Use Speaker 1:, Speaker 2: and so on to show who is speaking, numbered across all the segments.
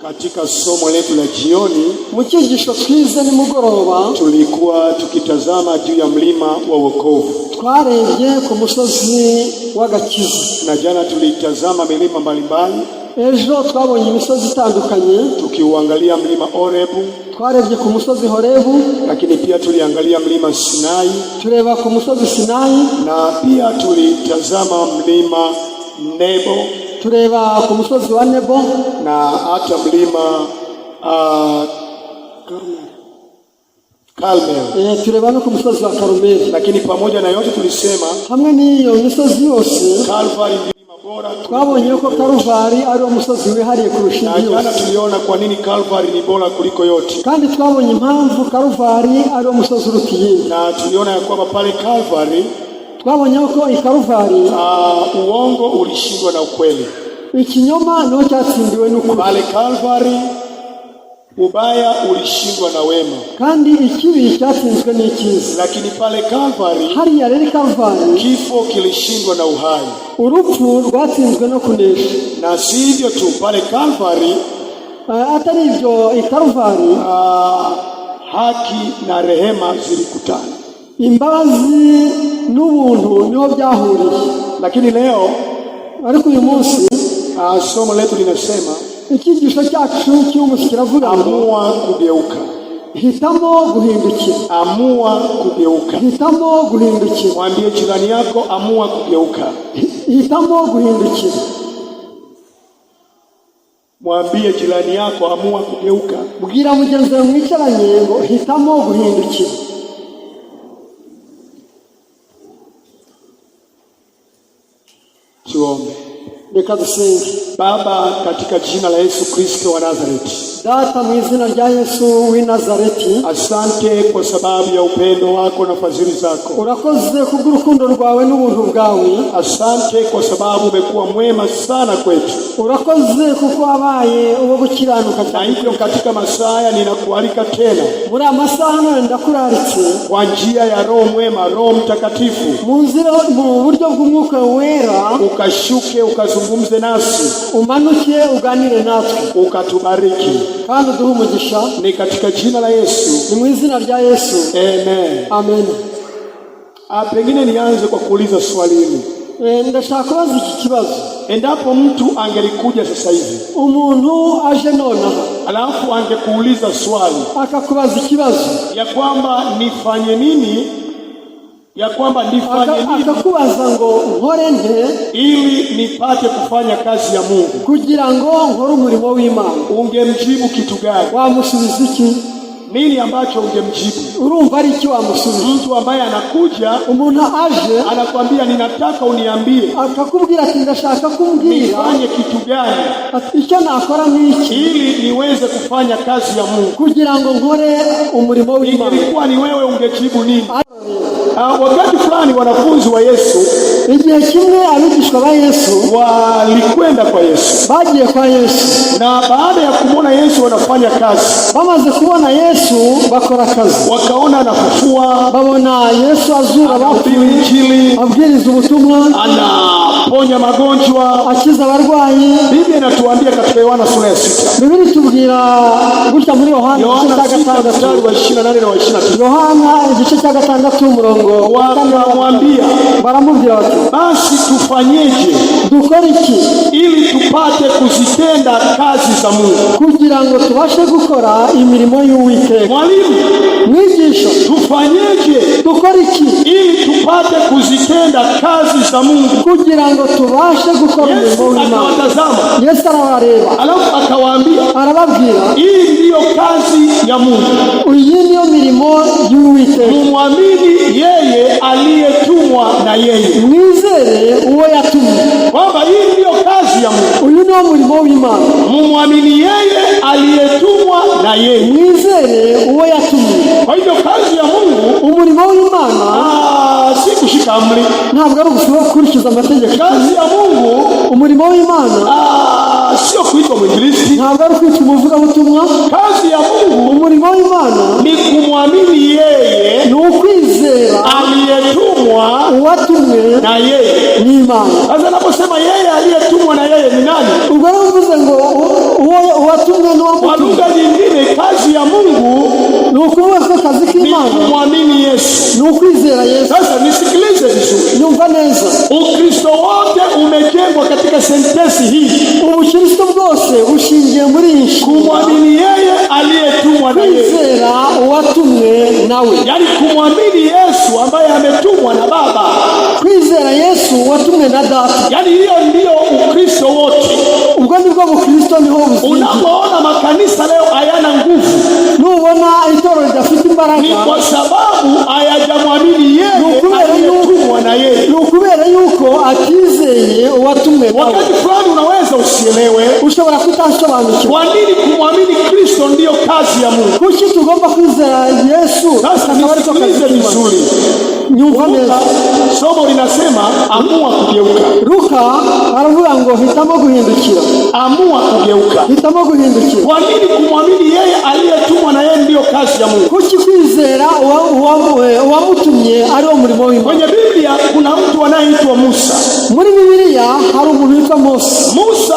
Speaker 1: Katika somo letu la jioni,
Speaker 2: mukigisho twize ni mugoroba,
Speaker 1: tulikuwa tukitazama juu ya mlima wa wokovu.
Speaker 2: Twarebye ku musozi w'agakiza.
Speaker 1: Na jana tulitazama milima mbalimbali.
Speaker 2: Ejo twabonye imisozi itandukanye,
Speaker 1: tukiuangalia mlima Orebu.
Speaker 2: Twarebye ku musozi Horebu,
Speaker 1: lakini pia tuliangalia mlima Sinai.
Speaker 2: Tureba ku musozi Sinai,
Speaker 1: na pia tulitazama mlima Nebo.
Speaker 2: Tureba ku musozi wa Nebo,
Speaker 1: na hata mlima Karmel.
Speaker 2: Tureba no ku musozi wa Karmeli.
Speaker 1: Lakini pamoja na yote tulisema
Speaker 2: hamwe n'iyo misozi yose,
Speaker 1: Kalvari mlima bora.
Speaker 2: Twabonye ko Kalvari ari umusozi wihariye kurusha indi yose.
Speaker 1: Na jana tuliona kwa nini Kalvari ni bora kuliko yote.
Speaker 2: Kandi twabonye impamvu Kalvari ari umusozi urutiye.
Speaker 1: Na tuliona ya kwamba pale Kalvari,
Speaker 2: twabonye ko i Kalvari
Speaker 1: uongo ulishindwa na ukweli.
Speaker 2: Ikinyoma no cyatsindiwe n'ukuri.
Speaker 1: Pale Kalvari ubaya ulishindwa na wema.
Speaker 2: Kandi ikibi cyatsinzwe n'ikiza.
Speaker 1: Lakini pale Kalvari,
Speaker 2: hari ya reri Kalvari,
Speaker 1: kifo kilishindwa na uhai.
Speaker 2: Urupfu rwatsinzwe no kunesha.
Speaker 1: Na si hivyo tu, pale Kalvari
Speaker 2: atari ibyo i Kalvari,
Speaker 1: haki na rehema zilikutana.
Speaker 2: Imbabazi n'ubuntu niho byahuriye.
Speaker 1: Lakini leo,
Speaker 2: ariko uyu munsi,
Speaker 1: somo letu linasema
Speaker 2: ikigisho cyacu cy'umunsi kiravuga
Speaker 1: amua kugeuka.
Speaker 2: Hitamo guhindukira.
Speaker 1: Amua kugeuka.
Speaker 2: Hitamo guhindukira.
Speaker 1: Mwambie jirani yako amua kugeuka.
Speaker 2: Hitamo guhindukira.
Speaker 1: Mwambie jirani yako amua kugeuka.
Speaker 2: Bwira mugenzi wawe mwicaranye ngo hitamo guhindukira.
Speaker 1: Tuombe.
Speaker 2: Reka dusenge.
Speaker 1: Baba, katika jina la Yesu Kristo wa Nazareti,
Speaker 2: Data mu izina rya Yesu w'i Nazareti,
Speaker 1: asante kwa sababu ya upendo wako na fadhili zako.
Speaker 2: Urakoze kubw'urukundo rwawe n'ubuntu bwawe.
Speaker 1: Asante kwa sababu umekuwa mwema sana kwetu.
Speaker 2: Urakoze kuko wabaye uwo gukiranuka.
Speaker 1: Na hivyo katika masaa ninakualika tena,
Speaker 2: muri amasaha ndakuraritse,
Speaker 1: kwa njia ya Roho mwema, Roho Mtakatifu,
Speaker 2: mu buryo bw'Umwuka wera,
Speaker 1: ukashuke ukazungumze nasi,
Speaker 2: umanuke uganire natwe,
Speaker 1: ukatubariki
Speaker 2: kandi uduhe umugisha.
Speaker 1: Ni katika jina la Yesu,
Speaker 2: ni mu izina rya Yesu,
Speaker 1: amen.
Speaker 2: Amen.
Speaker 1: Pengine nianze kwa kuuliza swali hili.
Speaker 2: Ndashaka kubaza iki kibazo.
Speaker 1: Endapo mtu angelikuja sasa hivi,
Speaker 2: umuntu aje nonaha,
Speaker 1: alafu angekuuliza swali,
Speaker 2: akakubaza ikibazo
Speaker 1: ya kwamba nifanye nini,
Speaker 2: akakubaza ngo nkore nte
Speaker 1: ili nipate kufanya kazi ya Mungu,
Speaker 2: kugira ngo nkore umurimo w'Imana,
Speaker 1: ungemjibu kitu gani?
Speaker 2: Wamusubiza iki?
Speaker 1: Nini ambacho ungemjibu?
Speaker 2: Urumva ari iki wamusubiza?
Speaker 1: Mtu ambaye anakuja,
Speaker 2: umuntu aje
Speaker 1: anakuambia ninataka uniambie,
Speaker 2: akakubwira ati ndashaka kumbwira
Speaker 1: nifanye kitu gani,
Speaker 2: icyo nakora niki
Speaker 1: ili niweze kufanya kazi ya Mungu,
Speaker 2: kugira ngo nkore umurimo w'Imana.
Speaker 1: Ingekuwa ni wewe ungejibu nini? Wakati fulani wanafunzi wa Yesu,
Speaker 2: igihe kimwe abigishwa ba Yesu
Speaker 1: walikwenda kwa Yesu,
Speaker 2: bagiye kwa Yesu,
Speaker 1: na baada ya kumwona Yesu wanafanya kazi,
Speaker 2: bamaze kubona Yesu bakora kazi,
Speaker 1: wakaona anafufua,
Speaker 2: babona Yesu azura
Speaker 1: abahubiri Injili,
Speaker 2: abwiriza ubutumwa,
Speaker 1: anaponya magonjwa,
Speaker 2: akiza abarwayi.
Speaker 1: Biblia inatuambia katika Yohana sura ya 6,
Speaker 2: Biblia itubwira gutya muri Yohana
Speaker 1: mstari wa 28 na 29,
Speaker 2: Yohana igice cya 6 umurongo
Speaker 1: wakamwambia,
Speaker 2: baramubwira bati,
Speaker 1: basi tufanyeje
Speaker 2: dukore iki
Speaker 1: ili tupate kuzitenda kazi za Mungu,
Speaker 2: kugira ngo tubashe gukora imirimo y'Uwiteka?
Speaker 1: Mwalimu,
Speaker 2: mwigisha,
Speaker 1: tufanyeje
Speaker 2: dukore iki
Speaker 1: ili tupate kuzitenda kazi za Mungu,
Speaker 2: kugira ngo tubashe gukora imirimo y'Imana? Yesu arabareba,
Speaker 1: alafu akawaambia,
Speaker 2: arababwira,
Speaker 1: hii ndiyo kazi ya Mungu,
Speaker 2: iyi niyo mirimo y'Uwiteka,
Speaker 1: mumwamini yeye aliyetumwa na yeye.
Speaker 2: Mwizere uwo yatumye.
Speaker 1: Kwamba hii ndiyo kazi ya Mungu,
Speaker 2: uyu niwo murimo w'Imana,
Speaker 1: mumwamini yeye aliyetumwa na yeye.
Speaker 2: Mwizere uwo yatumye.
Speaker 1: Kwa hivyo kazi ya Mungu,
Speaker 2: umurimo w'Imana,
Speaker 1: si kushika amri,
Speaker 2: ntabwo ari gukurikiza amategeko.
Speaker 1: Kazi ya Mungu,
Speaker 2: umurimo w'Imana,
Speaker 1: sio kuitwa mwinjilisti,
Speaker 2: ntabwo ari kwitwa umuvugabutumwa.
Speaker 1: Kazi ya Mungu,
Speaker 2: umurimo w'Imana,
Speaker 1: ni kumwamini yeye,
Speaker 2: ni ukwizera
Speaker 1: aliyetumwa,
Speaker 2: uwatumwe
Speaker 1: na yeye,
Speaker 2: ni Imana.
Speaker 1: Sasa naposema yeye aliyetumwa na yeye ni nani?
Speaker 2: Ubwo bivuze ngo uwo uwatumwe n'uwamutumye.
Speaker 1: Kwa lugha nyingine, kazi ya Mungu
Speaker 2: ni ukuvuga ko kazi k'Imana
Speaker 1: ni kumwamini Yesu.
Speaker 2: ni ukwizera Yesu.
Speaker 1: Sasa nisikilize vizuri.
Speaker 2: Nyumva neza.
Speaker 1: Ukristo wote umejengwa katika sentensi hii.
Speaker 2: Ubukristo bwose bushingiye muri iyi
Speaker 1: kumwamini yeye aliyetumwa na yeye.
Speaker 2: Kwizera uwatumwe nawe.
Speaker 1: Yaani kumwamini Yesu ambaye ametumwa na Baba.
Speaker 2: Kwizera Yesu watumwe na Data.
Speaker 1: Yaani hiyo ndio Ukristo wote.
Speaker 2: Ubwo nibwo Bukristo niho buzingi.
Speaker 1: Unapoona makanisa leo hayana nguvu,
Speaker 2: nubona itorero ridafite imbaraga,
Speaker 1: ni kwa sababu hayajamwamini yeye aliyetumwa na yeye.
Speaker 2: Ni ukubera yuko atizeye uwatumwe nawe.
Speaker 1: Wakati fulani unaweza usielewe,
Speaker 2: ushobora kutasobanukirwa
Speaker 1: kwa nini kumwamini Kristo ndio kazi ya Mungu.
Speaker 2: Kuki tugomba kwizera Yesu?
Speaker 1: Sasa nisikilize vizuri.
Speaker 2: Nyumva neza.
Speaker 1: Somo linasema amua kugeuka.
Speaker 2: Luka aravuga ngo hitamo guhindukira.
Speaker 1: Amua kugeuka.
Speaker 2: Hitamo guhindukira.
Speaker 1: Kwa nini kumwamini yeye aliyetumwa na yeye ndio kazi ya Mungu?
Speaker 2: Kuki kwizera uwamutumye ari wo murimo w'Imana.
Speaker 1: Kwenye Biblia kuna mtu anayeitwa Musa.
Speaker 2: Muri Biblia hari umuntu witwa Mose.
Speaker 1: Musa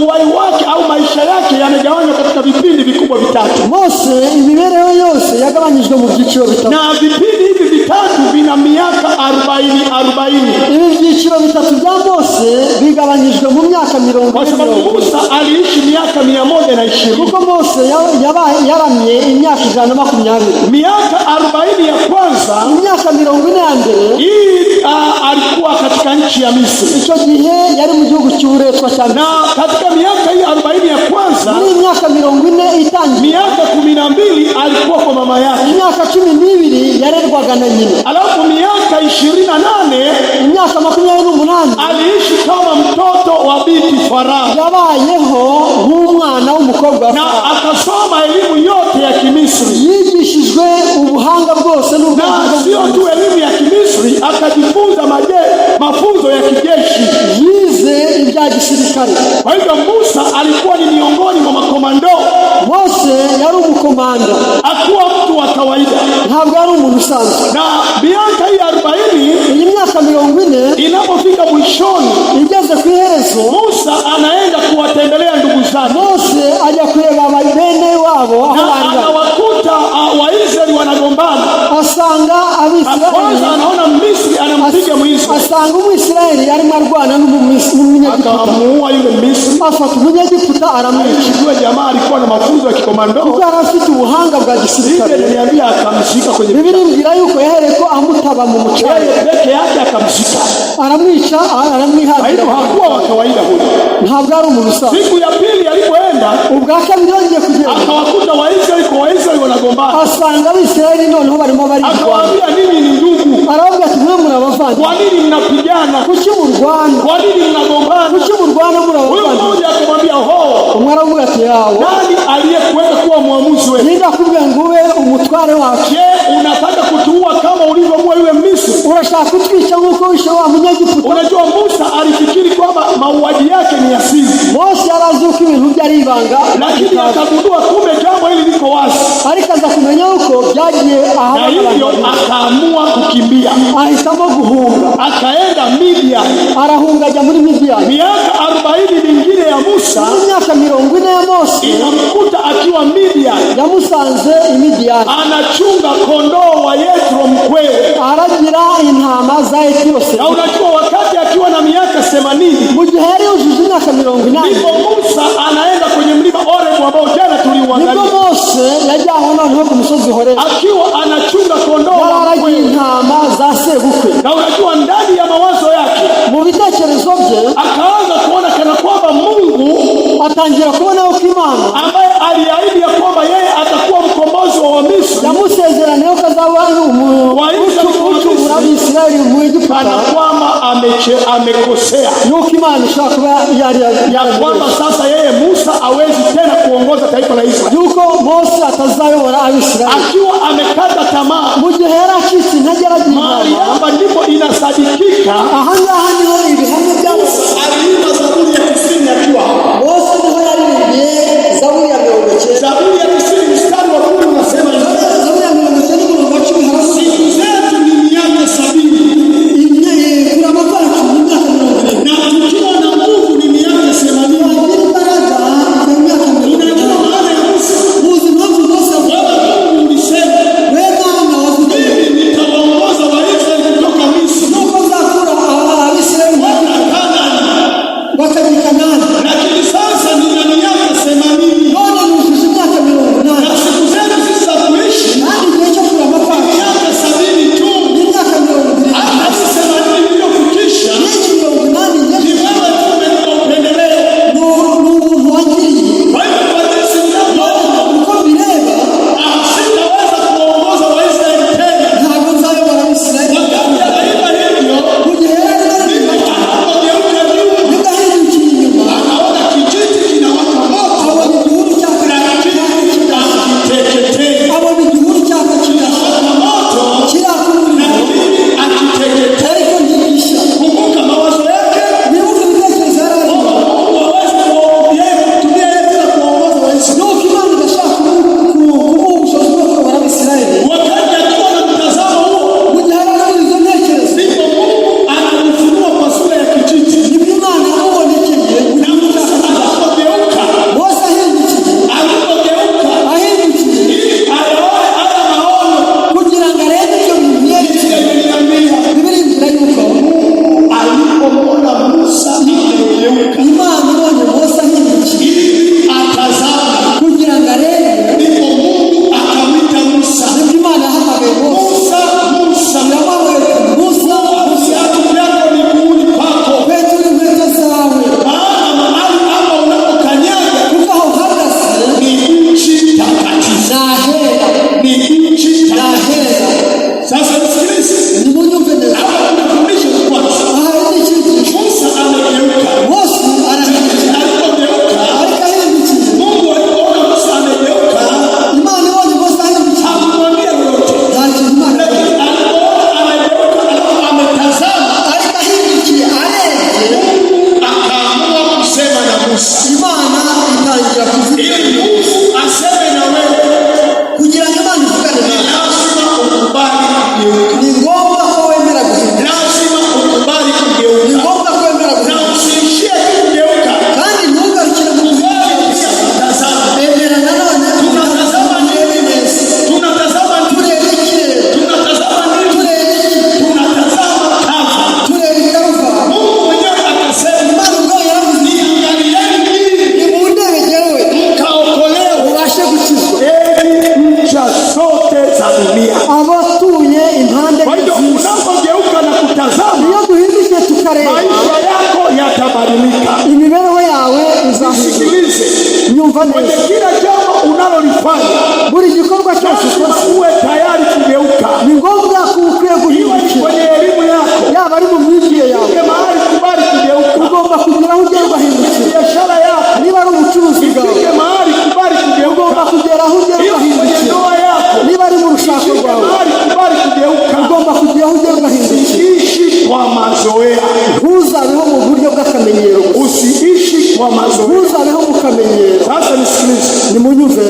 Speaker 1: uhai wake au maisha yake yamegawanywa katika vipindi vikubwa vitatu.
Speaker 2: Mose imibereho yose yagabanyijwe mu byiciro bitatu.
Speaker 1: Na vipindi hivi vitatu vina miaka 40.
Speaker 2: Ibi byiciro bitatu bya Mose bigabanyijwe mu myaka 40.
Speaker 1: Kwa sababu Musa aliishi miaka 120.
Speaker 2: Kuko Mose yaramye imyaka 120.
Speaker 1: Miaka 40 ya kwanza,
Speaker 2: imyaka 40 ya mbere,
Speaker 1: hii alikuwa katika nchi ya Misri.
Speaker 2: Icyo gihe yari mu gihugu cy'uburetwa cyane.
Speaker 1: Na katika miaka hii 40 ya kwanza,
Speaker 2: ni imyaka 40 itangiye,
Speaker 1: miaka 12 alikuwa kwa mama yake.
Speaker 2: Imyaka 12 yarerwaga na nyina.
Speaker 1: Alafu miaka 28,
Speaker 2: imyaka 28
Speaker 1: aliishi kama mtoto wa binti Farao.
Speaker 2: Yabayeho nk'umwana w'umukobwa
Speaker 1: na akasoma elimu yote ya Kimisri.
Speaker 2: Yigishijwe ubuhanga bwose
Speaker 1: na sio tu elimu ya Kimisri, akajifunza mafunzo ya kijeshi.
Speaker 2: Yize ibya gisirikare.
Speaker 1: Kwa hivyo Musa alikuwa ni miongoni mwa makomando.
Speaker 2: Mose yari umukomando.
Speaker 1: Hakuwa mtu wa kawaida.
Speaker 2: Ntabwo ari umuntu usanzwe.
Speaker 1: Na miaka hii 40,
Speaker 2: iyi myaka 40
Speaker 1: inapofika mwishoni,
Speaker 2: igeze ku iherezo,
Speaker 1: Musa anaenda kuwatembelea ndugu zake.
Speaker 2: Mose ajya kureba bene wabo aho
Speaker 1: bari. Anawakuta Waisraeli wanagombana.
Speaker 2: Asanga Abisraeli.
Speaker 1: Kwanza anaona Misri anampiga Mwisraeli.
Speaker 2: Asanga Umwisraeli arimo arwana n'Umunyegiputa.
Speaker 1: Akamuua yule Misri.
Speaker 2: Afata Umunyegiputa aramwica.
Speaker 1: Yule jamaa alikuwa na mafunzo ya kikomando.
Speaker 2: Kuko afite ubuhanga bwa gisirikare.
Speaker 1: Biblia inaniambia akamshika kwenye.
Speaker 2: Biblia ingira yuko yahereko amutaba mu mucanga.
Speaker 1: Peke yake akamshika.
Speaker 2: Aramwica, aramwihagira.
Speaker 1: Hakuwa wa kawaida huyo.
Speaker 2: Ntabwo ari umuntu usanzwe.
Speaker 1: Siku ya pili alipoenda,
Speaker 2: ubwa kabiri yongeye kugenda,
Speaker 1: akawakuta Waisraeli wanagombana.
Speaker 2: Asanga Abisraeli noneho barimo bari.
Speaker 1: Akawaambia ninyi ni ndugu.
Speaker 2: Aravuga ati mwe murabavana.
Speaker 1: Kwa nini mnapigana?
Speaker 2: Kuki murwana?
Speaker 1: Kwa nini mnagombana?
Speaker 2: Kuki murwana murabavana?
Speaker 1: Huyo mmoja akamwambia
Speaker 2: umwe aravuga ati yawo.
Speaker 1: Nani aliyekuweka kuwa muamuzi wewe?
Speaker 2: Ninda kubwa ngube umutware wake.
Speaker 1: Je, unataka kutuua kama ulivyomuua yule Misri?
Speaker 2: Urashaka kutwica nkuko wishe wa Munyegiputa?
Speaker 1: Unajua Musa alifikiri kwamba mauaji yake ni asili.
Speaker 2: Mose arazi uko ibintu byari ibanga,
Speaker 1: lakini akagundua kumbe jambo hili liko wazi.
Speaker 2: Ariko aza kumenya uko byagiye
Speaker 1: aha. Na hivyo akaamua kukimbia.
Speaker 2: Ahitamo guhunga.
Speaker 1: Akaenda Midian.
Speaker 2: Arahunga ajya muri Midian.
Speaker 1: Miaka 40 mingine ya Musa,
Speaker 2: imyaka 40 ya Mose,
Speaker 1: inamkuta akiwa Midian.
Speaker 2: Yamusanze Midian.
Speaker 1: Anachunga kondoo wa Yethro mkwewe.
Speaker 2: Aragira intama za Yethro.
Speaker 1: Na unajua wakati akiwa na miaka 80,
Speaker 2: mu gihe yari yujuje imyaka 80,
Speaker 1: ndipo Musa anaenda kwenye mlima Horeb ambao jana tuliuangalia.
Speaker 2: Ndipo Mose yajyanywe noneho ku musozi Horeb.
Speaker 1: Akiwa anachunga kondoo
Speaker 2: wa intama za sebukwe.
Speaker 1: Na unajua ndani ya mawazo yake,
Speaker 2: mu bitekerezo bye,
Speaker 1: akaanza kuona kana kwamba Mungu,
Speaker 2: atangira kubona uko Imana
Speaker 1: ambaye aliahidi ya kwamba yeye atakuwa mkombozi wa Misri,
Speaker 2: yamusezeraniye ko azaba Israeli mu Egiputa,
Speaker 1: kana kwamba amekosea.
Speaker 2: Nuko Imana ishaka kuba
Speaker 1: ya kwamba sasa yeye Musa hawezi tena kuongoza taifa la Israeli.
Speaker 2: Yuko Mose atazayobora Abisraeli.
Speaker 1: Akiwa amekata tamaa,
Speaker 2: mu gihe yaracitse intagera
Speaker 1: mahali hapa ndipo inasadikika.
Speaker 2: Ahangaha niho ibihamya bya Musa
Speaker 1: aliimba Zaburi ya 90 akiwa
Speaker 2: Mose niho yaririmbye Zaburi ya 90.
Speaker 1: Zaburi ya 90 mstari wa 10 unasema
Speaker 2: Zaburi ya 90 murongo wa 10 harasa
Speaker 1: siku zetu ni miaka 70.
Speaker 2: Kuna mapato ni miaka 40.
Speaker 1: Na tukiwa na nguvu ni miaka 80.
Speaker 2: Imbaraga ni miaka 80. kizi
Speaker 1: ili Mungu aseme na wewe
Speaker 2: kugira ngo Imana ivugane nawe
Speaker 1: lazima ukubali kugeuka.
Speaker 2: ni ngombwa ko wemera guhinduka
Speaker 1: Lazima ukubali kugeuka.
Speaker 2: ni ngombwa ko wemera
Speaker 1: Na
Speaker 2: guhinduka
Speaker 1: usiishie kugeuka.
Speaker 2: kandi ntugarukire mu guhinduka
Speaker 1: Tazama.
Speaker 2: emera nanone
Speaker 1: Tunatazama nini? Tunatazama nini?
Speaker 2: turebe ikirere
Speaker 1: Tunatazama nini?
Speaker 2: turebe iki
Speaker 1: Tunatazama kavu.
Speaker 2: turebe ikaruva
Speaker 1: Mungu mwenyewe akasema,
Speaker 2: Imana ubwayo yaravuze
Speaker 1: niangalieni mimi
Speaker 2: nimundebegewe
Speaker 1: mkaokolewe
Speaker 2: ubashe gukizwa
Speaker 1: enyi ncha zote za dunia.
Speaker 2: abatuye impande
Speaker 1: Kwa hiyo unapogeuka na kutazama,
Speaker 2: iyo duhindukiye tukareba
Speaker 1: maisha yako yatabadilika.
Speaker 2: imibereho yawe izahinduka
Speaker 1: Sikilize,
Speaker 2: nyumva
Speaker 1: kwenye
Speaker 2: neza
Speaker 1: kila jambo unalolifanya
Speaker 2: buri gikorwa cyose
Speaker 1: lazima
Speaker 2: ukoze
Speaker 1: uwe tayari kugeuka.
Speaker 2: ni ngombwa ko ukwiye
Speaker 1: Iwe ni
Speaker 2: guhindukira
Speaker 1: kwenye elimu yako,
Speaker 2: yaba ari mu myigire yawe
Speaker 1: ufike mahali kubali kugeuka.
Speaker 2: ugomba kugira aho ugera ugahindukira
Speaker 1: Biashara yako,
Speaker 2: niba ari ubucuruzi bwawe
Speaker 1: ufike mahali kubali
Speaker 2: ugomba
Speaker 1: kugeuka.
Speaker 2: kugera aho ugera
Speaker 1: Iwe kwenye
Speaker 2: ugahindukira
Speaker 1: ndoa yako,
Speaker 2: niba ari mu rushako
Speaker 1: ufike
Speaker 2: rwawe
Speaker 1: mahali kubali kugeuka.
Speaker 2: ugomba kugira aho ugera ugahindukira
Speaker 1: Usiishi kwa mazoea,
Speaker 2: ntuzabeho mu buryo bw'akamenyero gusa
Speaker 1: usiishi kwa mazoea.
Speaker 2: ntuzabeho mu kamenyero
Speaker 1: Sasa nisikilize,
Speaker 2: nimunyumve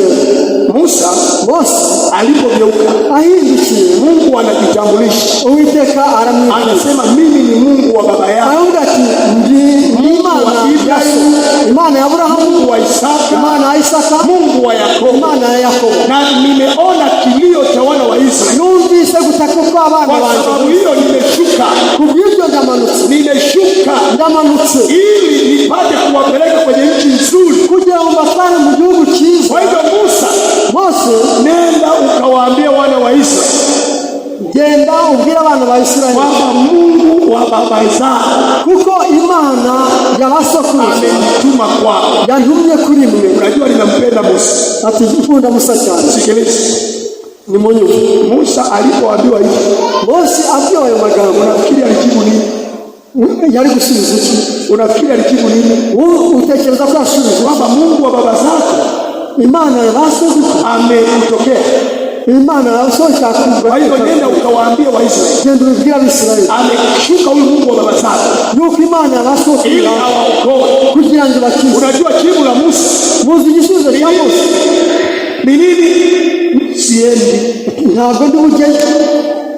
Speaker 1: Musa
Speaker 2: bose
Speaker 1: alipogeuka,
Speaker 2: ahindukiye
Speaker 1: Mungu anajitambulisha,
Speaker 2: uwiteka aramwita
Speaker 1: anasema mimi ni Mungu wa baba yako,
Speaker 2: aravuga ati ndi Imana ya so Imana ya Aburahamu
Speaker 1: Mungu wa Isaka,
Speaker 2: Imana ya Isaka
Speaker 1: Mungu wa Yakobo,
Speaker 2: Imana ya Yakobo
Speaker 1: na nimeona kilio cha wana wa Israeli.
Speaker 2: numvise gutaka kw'abana
Speaker 1: Kwa
Speaker 2: banjye
Speaker 1: sababu hiyo nimeshuka,
Speaker 2: kubw'ibyo ndamanutse
Speaker 1: ili nipate kuwapeleka kwenye nchi nzuri.
Speaker 2: kugira ngo mbatware mu gihugu cyiza
Speaker 1: Kwa hivyo Musa,
Speaker 2: bose
Speaker 1: nenda ukawaambie wana wa Israeli
Speaker 2: genda ubwire abana ba Isirayeli
Speaker 1: kwamba Mungu wa baba zao
Speaker 2: kuko Imana yabasokuruza
Speaker 1: amenituma kwao.
Speaker 2: yantumye kuri mwe
Speaker 1: Unajua ninampenda Musa.
Speaker 2: ati nkunda Musa cyane
Speaker 1: Sikiliza,
Speaker 2: nimunyumve
Speaker 1: Musa alipoambiwa hivi,
Speaker 2: bose abwiwe ayo magambo
Speaker 1: unafikiri alijibu nini?
Speaker 2: yari gusubiza iki
Speaker 1: Unafikiri alijibu nini?
Speaker 2: wowe utekereza ko yasubiza
Speaker 1: Kwamba Mungu wa baba zako
Speaker 2: Imana yabasokuruza
Speaker 1: amekutokea.
Speaker 2: Imana yabasokuruza
Speaker 1: Kwa hiyo nenda ukawaambie Waisraeli
Speaker 2: genda ubwire Abisirayeli
Speaker 1: ameshuka huyu Mungu wa baba zako
Speaker 2: yuko Imana
Speaker 1: ili
Speaker 2: yabasokuruza
Speaker 1: awaokoe.
Speaker 2: kugira ngo bakize
Speaker 1: Unajua jibu la Musa
Speaker 2: muzi igisubizo cya Mose
Speaker 1: ni nini? Siendi,
Speaker 2: ntabwo ndi bujyeyo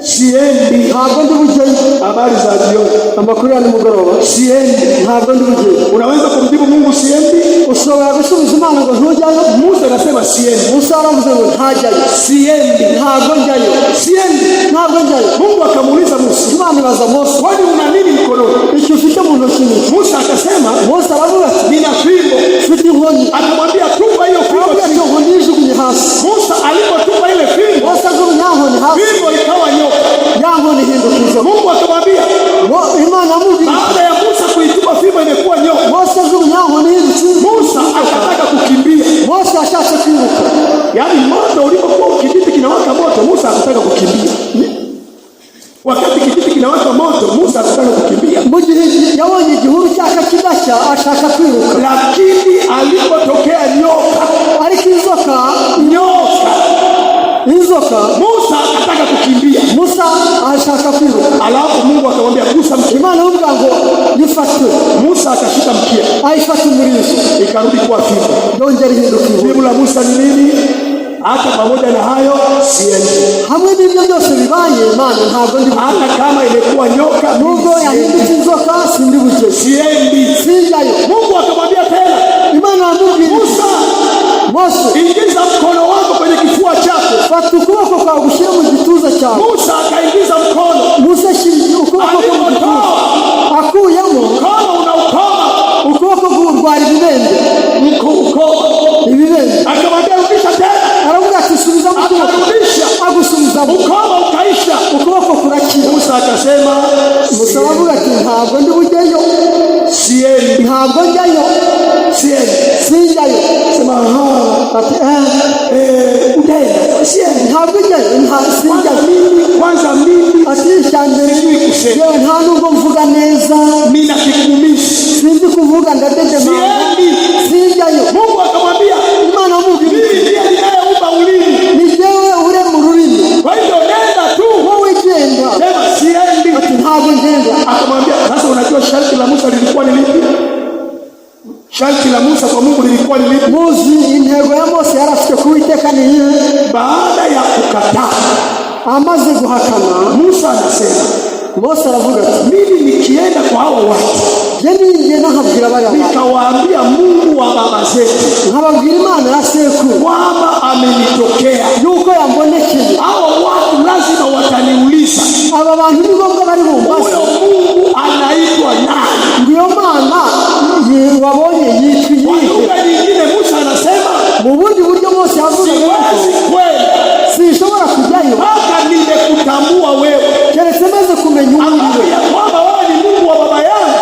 Speaker 1: siendi.
Speaker 2: ntabwo ndi bujyeyo
Speaker 1: Habari za jioni,
Speaker 2: amakuru ya nimugoroba
Speaker 1: siendi.
Speaker 2: ntabwo ndi bujyeyo
Speaker 1: Unaweza kumjibu Mungu siendi?
Speaker 2: ushobora gusubiza Imana ngo ntujyayo
Speaker 1: Musa anasema siendi,
Speaker 2: Musa aravuze ngo ntajyayo
Speaker 1: siendi,
Speaker 2: ntabwo njyayo
Speaker 1: siendi.
Speaker 2: ntabwo njyayo
Speaker 1: Mungu akamuuliza Musa,
Speaker 2: Imana ibaza Mose
Speaker 1: kwani una nini mkononi?
Speaker 2: icyo ufite mu ntoki ni iki?
Speaker 1: Musa akasema
Speaker 2: Mose aravuga ati
Speaker 1: nina fimbo.
Speaker 2: ufite inkoni
Speaker 1: Akamwambia tupa hiyo fimbo
Speaker 2: aravuga ati
Speaker 1: chini.
Speaker 2: inkoni yijugunye hasi
Speaker 1: Musa alipotupa ile fimbo,
Speaker 2: Mose ajugunye ya nkoni hasi
Speaker 1: fimbo ikawa nyoka.
Speaker 2: ya nkoni ihinduka inzoka
Speaker 1: Mungu akamwambia,
Speaker 2: Imana amubwiye
Speaker 1: baada ya Musa kuitupa fimbo imekuwa nyoka,
Speaker 2: Mose ajugunye ya nkoni ihindutse
Speaker 1: Musa akataka kukimbia.
Speaker 2: Mose yashatse kwiruka
Speaker 1: Yaani moto ulipokuwa kijiti kinawaka moto, Musa akataka kukimbia. Wakati kijiti kinawaka moto, Musa akataka kukimbia.
Speaker 2: mu gihe yabonye igihuru cyaka kidashya ashaka kwiruka
Speaker 1: Lakini alipotokea nyoka,
Speaker 2: ariko inzoka
Speaker 1: Musa akataka kukimbia.
Speaker 2: Musa ashaka kwiruka
Speaker 1: Alafu Mungu akamwambia gusa mkia.
Speaker 2: Imana ivuga ngo yifatwe
Speaker 1: Musa akashika mkia,
Speaker 2: ayifata umurizo
Speaker 1: ikarudi kuwa fimbo.
Speaker 2: yongera ihinduka inkoni
Speaker 1: Jibu la Musa ni nini? Hata pamoja na hayo siendi.
Speaker 2: hamwe n'ibyo byose bibaye Imana ntabwo ndi bujyeyo
Speaker 1: Hata kama imekuwa nyoka,
Speaker 2: nubwo yahindutse inzoka sindi bujyeyo
Speaker 1: siendi.
Speaker 2: sinjyayo
Speaker 1: Mungu akamwambia tena,
Speaker 2: Imana yamubwiye
Speaker 1: Musa,
Speaker 2: Mose
Speaker 1: ingiza mkono wako kwenye kifua chako.
Speaker 2: fata ukuboko kwawe gushyira mu gituza cyawe
Speaker 1: Musa akaingiza mkono,
Speaker 2: Musa ashyira ukuboko kwe mu gituza akuyemo
Speaker 1: mkono unaukoma,
Speaker 2: ukuboko kurwara ibibembe ibibembe
Speaker 1: akamwambia rudisha tena,
Speaker 2: aravuga ati subiza mu kuboko
Speaker 1: akarudisha,
Speaker 2: agusubizamo
Speaker 1: ukoma ukaisha.
Speaker 2: ukuboko kurakira
Speaker 1: Musa akasema
Speaker 2: Musa aravuga ati ntabwo ndi bujyeyo
Speaker 1: siendi,
Speaker 2: ntabwo njyayo
Speaker 1: siendi.
Speaker 2: sinjyayo
Speaker 1: Sema
Speaker 2: ati
Speaker 1: utaenda, siendi.
Speaker 2: ntabwo njyayo sinjyayo
Speaker 1: Kwanza mimi
Speaker 2: ati icyambere
Speaker 1: sijui kusema,
Speaker 2: yewe nta nubwo mvuga neza
Speaker 1: nina kigumizi,
Speaker 2: sinzi kuvuga ndadedemanga
Speaker 1: siendi.
Speaker 2: sinjyayo
Speaker 1: Mungu akamwambia
Speaker 2: Imana amubwira
Speaker 1: mimi ndiye ninayeumba ulimi,
Speaker 2: ni jyewe urema ururimi
Speaker 1: kwa hivyo nenda tu,
Speaker 2: wowe genda
Speaker 1: sema siendi.
Speaker 2: ati ntabwo ngenda
Speaker 1: Akamwambia sasa, unajua sharti la Musa lilikuwa ni lipi? Sharti la Musa kwa Mungu lilikuwa ni lipi?
Speaker 2: muzi intego ya Mose yarafite kuwiteka ni iyihe?
Speaker 1: Baada ya kukataa,
Speaker 2: amaze guhakana,
Speaker 1: Musa anasema,
Speaker 2: Mose aravuga ati
Speaker 1: mimi nikienda kwa hao watu,
Speaker 2: je ninjye nkabwira bariya
Speaker 1: nikawaambia Mungu wa baba zetu,
Speaker 2: nkababwira Imana ya sekuru
Speaker 1: kwamba amenitokea,
Speaker 2: yuko yambonekeye,
Speaker 1: hao watu lazima wataniuliza,
Speaker 2: aba bantu ni ngombwa bari bumbaze,
Speaker 1: huyo Mungu anaitwa nani?
Speaker 2: ndiyo Mana wabonye yitwa
Speaker 1: Kwa
Speaker 2: iyihe?
Speaker 1: lugha nyingine Musa anasema,
Speaker 2: Mu bundi buryo Mose yavuze
Speaker 1: siwezi kweli
Speaker 2: sinshobora kujyayo
Speaker 1: mpaka nimekutambua wewe,
Speaker 2: keretse maze kumenya uriwe.
Speaker 1: habari ya kwamba wewe ni Mungu wa baba yangu.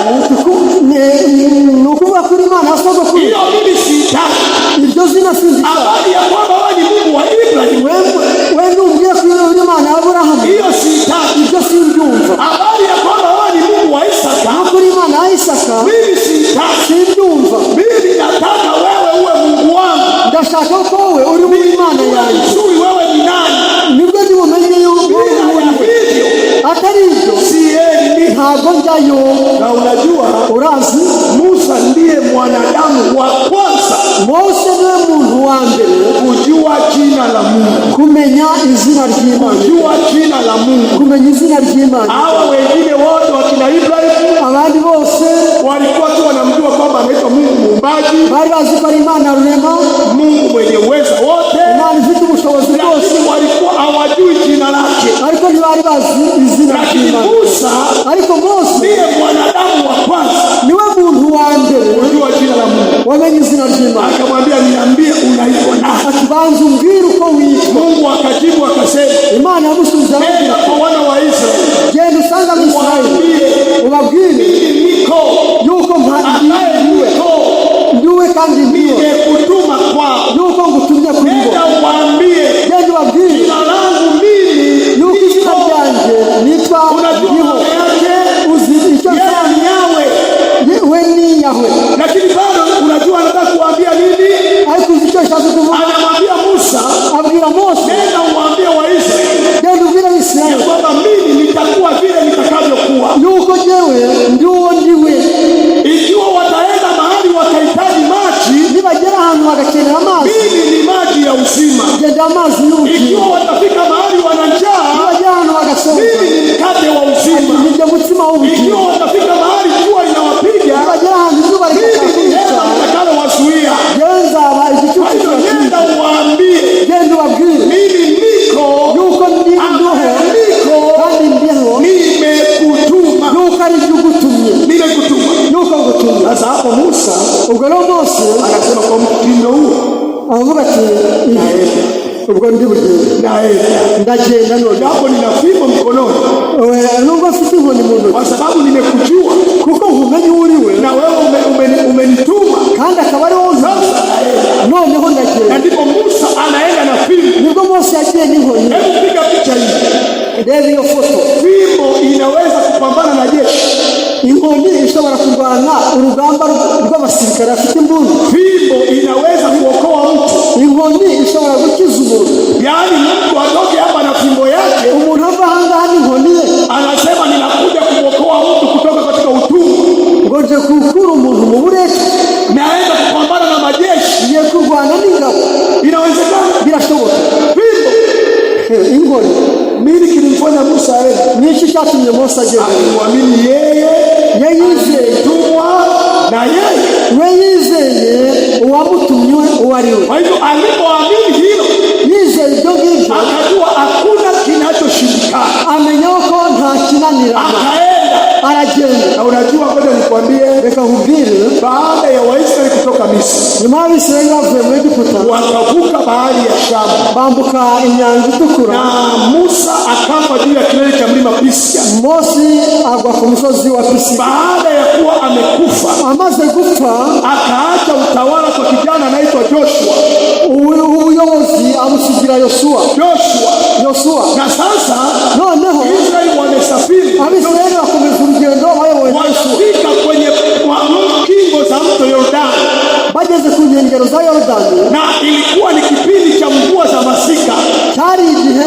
Speaker 2: Ni ukuvuga kuri Imana ya sogokuru,
Speaker 1: Hiyo mimi sitaki.
Speaker 2: iryo zina sinzishaka.
Speaker 1: Habari ya kwamba wewe ni Mungu wa Ibrahim,
Speaker 2: Wewe ntumbwiye ko uri Imana ya Aburahamu,
Speaker 1: hiyo sitaki.
Speaker 2: iryo simbyumva.
Speaker 1: Habari ya kwamba wewe ni Mungu wa Isaka,
Speaker 2: Kuri Imana ya Isaka
Speaker 1: mimi sitaki.
Speaker 2: simbyumva.
Speaker 1: Mimi nataka wewe uwe Mungu wangu.
Speaker 2: Ndashaka ko wowe uri muri Imana yanjye,
Speaker 1: Sijui wewe ni nani.
Speaker 2: nibwo ndibumenye yuko
Speaker 1: Bila ya hivyo
Speaker 2: atari ibyo
Speaker 1: siendi.
Speaker 2: ntabwo njyayo.
Speaker 1: Na unajua
Speaker 2: Urazi
Speaker 1: Musa ndiye mwanadamu wa kwanza
Speaker 2: Mose niwe muntu wa mbere
Speaker 1: kujua jina la Mungu,
Speaker 2: kumenya izina ry'Imana,
Speaker 1: kujua jina la Mungu.
Speaker 2: kumenya izina ry'Imana.
Speaker 1: Hawa wengine wote wakina Ibrahim
Speaker 2: Abandi bose
Speaker 1: walikuwa tu wanamjua kwamba anaitwa Mungu muumbaji,
Speaker 2: bari bazi ko ari Imana rurema,
Speaker 1: Mungu mwenye uwezo wote,
Speaker 2: Imana ifite ubushobozi bwose,
Speaker 1: lakini walikuwa hawajui jina lake.
Speaker 2: ariko ntibari bazi izina
Speaker 1: Lakini
Speaker 2: ry'Imana.
Speaker 1: Musa
Speaker 2: Ariko Mose
Speaker 1: ndiye mwanadamu wa kwanza
Speaker 2: niwe muntu wa mbere
Speaker 1: kujua jina la Mungu.
Speaker 2: wamenye izina ry'Imana.
Speaker 1: Akamwambia, niambie unaitwa nani?
Speaker 2: Ati banza umbwire uko witwa.
Speaker 1: Mungu akajibu akasema,
Speaker 2: Imana yamusubiza
Speaker 1: nenda
Speaker 2: aramubwira,
Speaker 1: kwa wana wa Israeli
Speaker 2: genda usanga Abisirayeli
Speaker 1: waambie,
Speaker 2: ubabwire
Speaker 1: mimi niko
Speaker 2: yuko
Speaker 1: ambaye niko
Speaker 2: ndiwe kandi ndiwe,
Speaker 1: nimekutuma kwao.
Speaker 2: yuko ngutumye kuri bo.
Speaker 1: Nenda uwaambie
Speaker 2: Genda ubabwire
Speaker 1: jina langu mimi
Speaker 2: yuko izina
Speaker 1: niko.
Speaker 2: ryanjye nitwa
Speaker 1: Unajua
Speaker 2: ndiho.
Speaker 1: maana yake?
Speaker 2: Uzi icyo
Speaker 1: Yeye
Speaker 2: nsanga
Speaker 1: ni Yahwe.
Speaker 2: we ni Yahwe,
Speaker 1: Lakini bado unajua anataka kuambia nini?
Speaker 2: ariko uzi icyo nshatse kuvuga.
Speaker 1: Anamwambia Musa,
Speaker 2: Abwira Mose,
Speaker 1: nenda uwaambie Waisraeli
Speaker 2: genda ubwire
Speaker 1: ya
Speaker 2: Abisirayeli
Speaker 1: kwamba mimi nitakuwa vile nitakavyokuwa.
Speaker 2: yuko jewe ndiwo ndiwe.
Speaker 1: Ikiwa wataenda mahali wakahitaji maji,
Speaker 2: Nibagera ahantu bagakenera amazi,
Speaker 1: mimi ni maji ya uzima.
Speaker 2: genda amazi y'ubugingo.
Speaker 1: Ikiwa watafika mahali wana njaa,
Speaker 2: Nibagera ahantu bagasonza,
Speaker 1: mimi ni mkate wa uzima.
Speaker 2: nijye mutima w'ubugingo.
Speaker 1: Ikiwa watafika mahali jua linawapiga,
Speaker 2: Nibagera ahantu izuba
Speaker 1: mimi ni
Speaker 2: rikakwica,
Speaker 1: hema nitakalowazuia.
Speaker 2: jewe nzaba
Speaker 1: Kwa
Speaker 2: igicucu
Speaker 1: hiyo
Speaker 2: kibakiza.
Speaker 1: nenda uwaambie,
Speaker 2: Genda ubabwire
Speaker 1: mimi niko
Speaker 2: yuko ndi ndiho
Speaker 1: niko
Speaker 2: kandi ndiho,
Speaker 1: nimekutuma,
Speaker 2: yuko ari byo ugutumye,
Speaker 1: nimekutuma.
Speaker 2: yuko ngutumye.
Speaker 1: Sasa hapo Musa
Speaker 2: Ubwo rero Mose
Speaker 1: akasema kwa mtindo huo,
Speaker 2: aravuga ati ubwo ndi bugende,
Speaker 1: naenda
Speaker 2: ndagenda none.
Speaker 1: hapo, nina fimbo mkononi,
Speaker 2: Nubwo mfite inkoni mu ntoki,
Speaker 1: kwa sababu nimekujua
Speaker 2: kuko nkumenye uwo uri we,
Speaker 1: na wewe umenituma.
Speaker 2: kandi akaba ari wowe uzi.
Speaker 1: Sasa naenda.
Speaker 2: Noneho
Speaker 1: Na
Speaker 2: ndagenda.
Speaker 1: ndipo Musa anaenda na fimbo.
Speaker 2: Nibwo Mose yagiye n'inkoni.
Speaker 1: Hebu piga picha hii.
Speaker 2: Reba iyo foto.
Speaker 1: Fimbo inaweza kupambana na jeshi.
Speaker 2: Inkoni ishobora kurwana urugamba rw'abasirikare afite imbunda.
Speaker 1: Fimbo inaweza kuokoa mtu.
Speaker 2: Inkoni ishobora gukiza umuntu.
Speaker 1: Yaani mtu atoke hapa na fimbo yake,
Speaker 2: Umuntu ava ahangaha n'inkoni ye,
Speaker 1: anasema ninakuja kuokoa mtu kutoka katika utumwa,
Speaker 2: ngo nje gukura umuntu mu bureke,
Speaker 1: naenda kupambana na majeshi.
Speaker 2: ngiye kurwana n'ingabo.
Speaker 1: Inawezekana.
Speaker 2: Birashoboka.
Speaker 1: Fimbo.
Speaker 2: Inkoni
Speaker 1: Nini kilimfanya Musa aende?
Speaker 2: n'iki cyatumye Mose agenda?
Speaker 1: Alimwamini yeye,
Speaker 2: Yizeye,
Speaker 1: tumwa na yeye.
Speaker 2: we yizeye uwamutumye uwo ari we.
Speaker 1: Kwa hivyo alipoamini hilo,
Speaker 2: Yizeye ibyo ngibyo,
Speaker 1: akajua hakuna kinachoshindikana,
Speaker 2: amenya ko nta kinanira,
Speaker 1: akaenda.
Speaker 2: aragenda.
Speaker 1: Na unajua, ngoja nikwambie,
Speaker 2: Reka nkubwire,
Speaker 1: baada ya Waisraeli kutoka Misri
Speaker 2: nyuma y'Abisirayeli bavuye muri Egiputa,
Speaker 1: wakavuka bahari ya Shamu,
Speaker 2: bambuka inyanja itukura,
Speaker 1: na Musa akafa juu ya kilele cha mlima Pisia.
Speaker 2: Mose agwa ku musozi wa Pisiga.
Speaker 1: Baada ya kuwa amekufa,
Speaker 2: Amaze gupfa,
Speaker 1: akaacha utawala kwa kijana anaitwa Joshua.
Speaker 2: ubuyobozi abusigira Yosuwa.
Speaker 1: Na sasa
Speaker 2: Noneho
Speaker 1: Israeli wamesafiri,
Speaker 2: Abisirayeli bakomeza urugendo bayobowe na Yosuwa.
Speaker 1: wakafika kwenye kingo za mto Yordani,
Speaker 2: Bageze ku nkengero za Yorodani,
Speaker 1: na ilikuwa ni kipindi cha mvua za masika,
Speaker 2: cyari igihe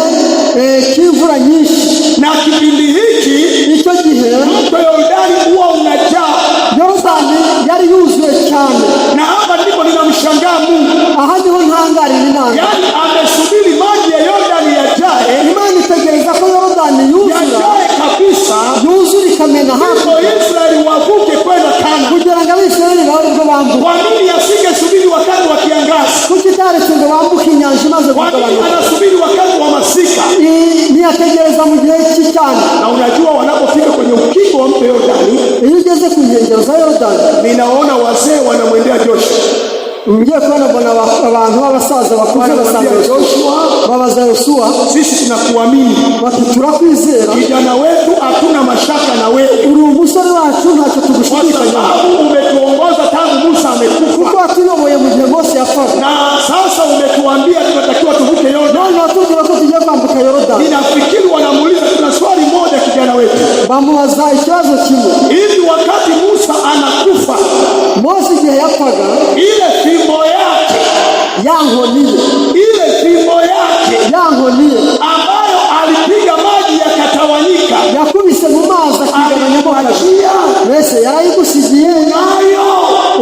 Speaker 2: cy'imvura nyinshi.
Speaker 1: na kipindi hiki
Speaker 2: Icyo gihe
Speaker 1: mto Yordani huwa unajaa.
Speaker 2: Yorodani yari yuzuye cyane, ahandi ho ntangarira Imana.
Speaker 1: Yani amesubiri maji ya Yordani yajae.
Speaker 2: Imana itegereza ko Yordani yuzura,
Speaker 1: yajae kabisa,
Speaker 2: yuzura ikamena hafi,
Speaker 1: Israeli wavuke kwenda Kana.
Speaker 2: kugira ngo Abisirayeli babe bwo bambuka.
Speaker 1: Kwa nini asingesubiri wakati wa kiangazi?
Speaker 2: Kuki taretse ngo bambuke inyanja imaze kugabanuka?
Speaker 1: Anasubiri wakati wa masika.
Speaker 2: Niyategereza mu gihe cy'icyana.
Speaker 1: Na unajua wanapofika kwenye ukingo wa mto Yordani,
Speaker 2: iyo ugeze ku nkengero za Yordani,
Speaker 1: ninaona wazee wanamwendea Joshua.
Speaker 2: Ngiye kubona abantu b'abasaza bakuze basanga Joshua, babaza Yoshua,
Speaker 1: sisi tunakuamini,
Speaker 2: bati turakwizera,
Speaker 1: kijana wetu hatuna mashaka na wewe,
Speaker 2: uri umusore wacu ntacyo tugushidikanya,
Speaker 1: umetuongoza tangu Musa amekufa,
Speaker 2: kuko watuyoboye mu gihe Mose yapfaga,
Speaker 1: na sasa umetuambia tunatakiwa tuvuke Yordani.
Speaker 2: None watubwira ko tugiye kwambuka Yordani.
Speaker 1: Ninafikiri wanamuuliza, tuna swali moja kijana wetu,
Speaker 2: bamubaza ikibazo kimwe,
Speaker 1: hivi wakati Musa anakufa,
Speaker 2: Mose igihe yapfaga,
Speaker 1: ile fimbo yake
Speaker 2: yankoniye,
Speaker 1: ile fimbo yake
Speaker 2: yankoniye
Speaker 1: ambayo alipiga maji yakatawanyika,
Speaker 2: yakubise mu mazi akigabanyamo harajiya, mbese yarayigusigiye nayo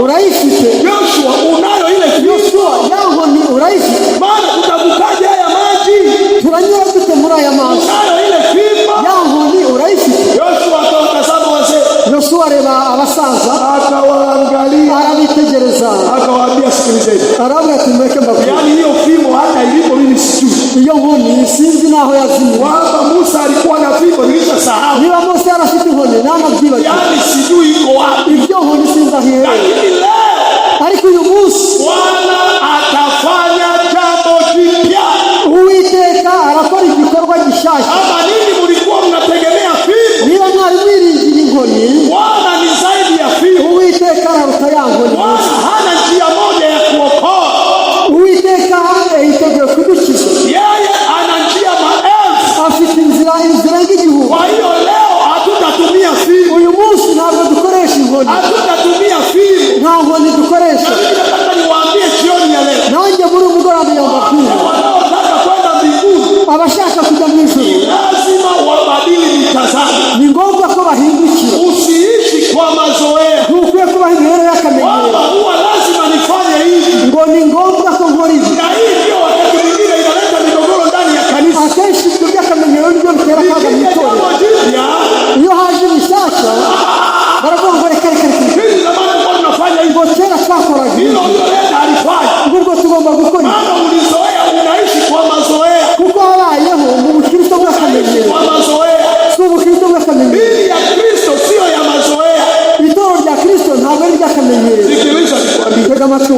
Speaker 2: urayifite.
Speaker 1: Joshua unayo ile fimbo?
Speaker 2: Joshua yankoni urayifite?
Speaker 1: Maana tutavukaje haya maji?
Speaker 2: Turanyura dute muri aya mazi?
Speaker 1: Unayo ile fimbo?
Speaker 2: Yankoni urayifite?
Speaker 1: Joshua akawatazama wazee.
Speaker 2: Joshua areba abasaza,
Speaker 1: akawaangalia,
Speaker 2: arabitegereza,
Speaker 1: akawaambia sikilizeni,
Speaker 2: aravuga ati mweke mbabwire,
Speaker 1: yani hiyo fimbo hata ilipo mimi sijui.
Speaker 2: Iyo nkoni sinzi naho yazimye.
Speaker 1: Kwamba Musa alikuwa na fimbo nilisahau.
Speaker 2: Niba Mose yarafite inkoni nanabyibagiwe,
Speaker 1: yani sijui iko wapi.
Speaker 2: Ibyo nkoni sinzi aho iri.
Speaker 1: Lakini leo,
Speaker 2: ariko uyu munsi
Speaker 1: Bwana atafanya jambo jipya.
Speaker 2: Uwiteka arakora igikorwa gishasha.
Speaker 1: Ama nini mlikuwa mnategemea fimbo?
Speaker 2: Niba mwari mwiringira inkoni,
Speaker 1: Bwana ni zaidi ya fimbo.
Speaker 2: Uwiteka araruta ya nkoni.
Speaker 1: Bwana hana njia moja ya kuokoa.
Speaker 2: Uwiteka yiteguye kudukiza.
Speaker 1: Yeye ana njia maelfu.
Speaker 2: Afite inzira y'igihumbi.
Speaker 1: Kwa hiyo leo hatutatumia fimbo.
Speaker 2: Uyu munsi ntabwo dukoresha inkoni.
Speaker 1: Hatutatumia fimbo.
Speaker 2: Nta nkoni dukoresha.
Speaker 1: Nataka niwaambie jioni ya leo,
Speaker 2: nanjye muri umugoroba yambabwira,
Speaker 1: wanaotaka kwenda mbinguni,
Speaker 2: abashaka kujya mu ijuru,
Speaker 1: lazima wabadili mitazamo.
Speaker 2: ni ngombwa ko bahindukira.
Speaker 1: Usiishi kwa mazoea.
Speaker 2: Ntukwiye kubaho imibereho y'akamenyero,
Speaker 1: Kwamba huwa lazima nifanye hivi,
Speaker 2: ngo ni ngombwa ko nkora ibi.
Speaker 1: na hii ndio wakati mwingine inaleta migogoro ndani ya kanisa.
Speaker 2: Akenshi ibyo by'akamenyero nibyo bitera akaga mu itorero.
Speaker 1: Jambo jipya,
Speaker 2: Iyo haje ibishyashya baravuga ngo reka reka reka,
Speaker 1: hili zamani tulikuwa tunafanya hivyo,
Speaker 2: ngo kera twakoraga
Speaker 1: hilo
Speaker 2: ibi,
Speaker 1: liloleta halifai.
Speaker 2: ngubwo tugomba gukora ibi.
Speaker 1: Maana ulizoea, unaishi kwa mazoea,
Speaker 2: kuko wabayeho mu bukristo bw'akamenyero,
Speaker 1: kwa mazoea.
Speaker 2: si ubukristo bw'akamenyero.
Speaker 1: Hili ya Kristo sio ya mazoea.
Speaker 2: Itorero rya Kristo ntabwo ari iry'akamenyero.
Speaker 1: Sikiliza nikwambie,
Speaker 2: Tega amatwi.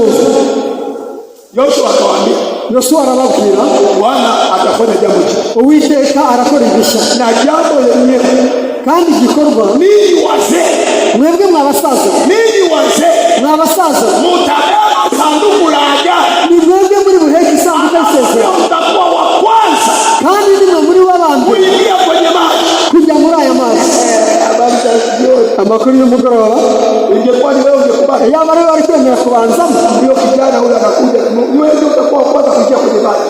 Speaker 1: Joshua akawaambia,
Speaker 2: Yosuwa arababwira,
Speaker 1: Bwana atafanya jambo jipya,
Speaker 2: Uwiteka arakora ibishya,
Speaker 1: na jambo lenyewe
Speaker 2: kandi igikorwa.
Speaker 1: ninyi wazee,
Speaker 2: Mwebwe mwabasaza,
Speaker 1: ninyi wazee
Speaker 2: mwabasaza,
Speaker 1: mutabeba sanduku la agano.
Speaker 2: ni mwebwe muri buheke isanduku y'isezerano,
Speaker 1: Mtakuwa wa kwanza
Speaker 2: kandi nimwe muri w'abambere
Speaker 1: kuingia kwenye maji.
Speaker 2: kujya muri aya mazi.
Speaker 1: Habari za jioni.
Speaker 2: Amakuru y'umugoroba,
Speaker 1: Ingekuwa ni wewe ungekubali.
Speaker 2: yaba ari bari kwemera kubanzamo,
Speaker 1: Ndio kijana huyo anakuja, wewe ndio utakuwa wa kwanza kuingia kwenye maji.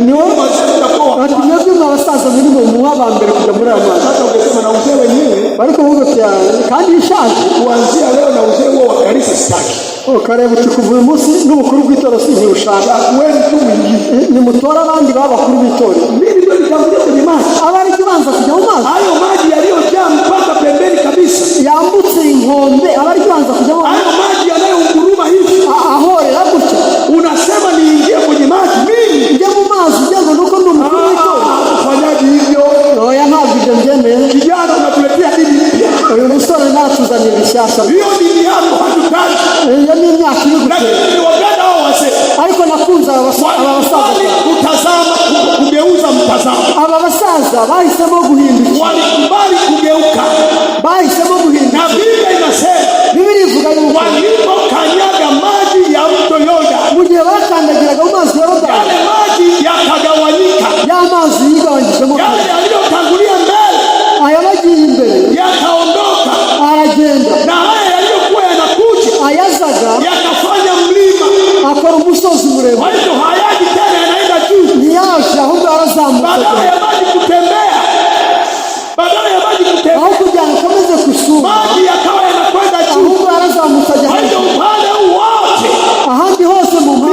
Speaker 2: niwo
Speaker 1: Wazee utakuwa wa
Speaker 2: ati
Speaker 1: kwanza.
Speaker 2: mwebwe mwabasaza muri mu w'abambere kujya muri aya mazi.
Speaker 1: Sasa ungesema na uzee wenyewe,
Speaker 2: Bari kuvuga cyane kandi ishaje.
Speaker 1: kuanzia leo na uzee huo wa kanisa sitaki.
Speaker 2: Kareba uti kuva uyu munsi n'ubukuru bw'itorero si ntibushaka.
Speaker 1: Wewe tu mwingine.
Speaker 2: Nimutora abandi b'abakuru b'itorero.
Speaker 1: Mimi ndio nitangulia kwenye maji.
Speaker 2: Abari kubanza kujya mu mazi.
Speaker 1: Hayo maji yaliyojaa mpaka pembeni kabisa.
Speaker 2: Yambutse inkombe, abari kubanza kujya mu mazi.
Speaker 1: Hayo maji yanayonguruma hivi.
Speaker 2: Ahorera gutya.
Speaker 1: Unasema niingie kwenye maji mimi?
Speaker 2: Njye mu mazi ujyago nuko ndi umukuru w'itorero.
Speaker 1: Ufanyaje hivyo?
Speaker 2: Oya ntabwo ibyo mbyemeye.
Speaker 1: Kijana unatuletea dini mpya.
Speaker 2: Uyu musore natuzanira ibishyashya.
Speaker 1: Hiyo dini yako hatutaki.
Speaker 2: Iyo ni imyaka iri gutera.
Speaker 1: Lakini niliwapenda hao wazee.
Speaker 2: Ariko nakunze aba basaza.
Speaker 1: Kutazama, kugeuza mtazamo.
Speaker 2: Aba basaza bahisemo guhindukira.
Speaker 1: Walikubali kugeuka.
Speaker 2: Bahisemo guhindukira.
Speaker 1: Na Biblia inasema,
Speaker 2: Biblia ivuga yuko
Speaker 1: walipokanyaga maji ya mto Yordani,
Speaker 2: mu gihe bakandagiraga mu mazi ya Yorodani,
Speaker 1: yale maji yakagawanyika.
Speaker 2: ya mazi yigabanyijemo
Speaker 1: Yale
Speaker 2: kabiri.
Speaker 1: yaliyotangulia mbele
Speaker 2: Ayabagiye imbere
Speaker 1: yakaondoka,
Speaker 2: aragenda,
Speaker 1: na haya yaliyokuwa yanakuja
Speaker 2: ayazaga
Speaker 1: yakafanya mlima.
Speaker 2: akora umusozi muremure.
Speaker 1: Kwa hivyo hayaji tena, yanaenda juu.
Speaker 2: Ntiyaje ahubwo arazamuka,
Speaker 1: Badala ya maji kutembea,
Speaker 2: aho kugira ngo akomeze kusuma,
Speaker 1: maji yakawa yanakwenda juu.
Speaker 2: ahubwo arazamuka ajya
Speaker 1: Kwa hivyo
Speaker 2: hejuru.
Speaker 1: upande huu wote
Speaker 2: Ahandi hose mu mpande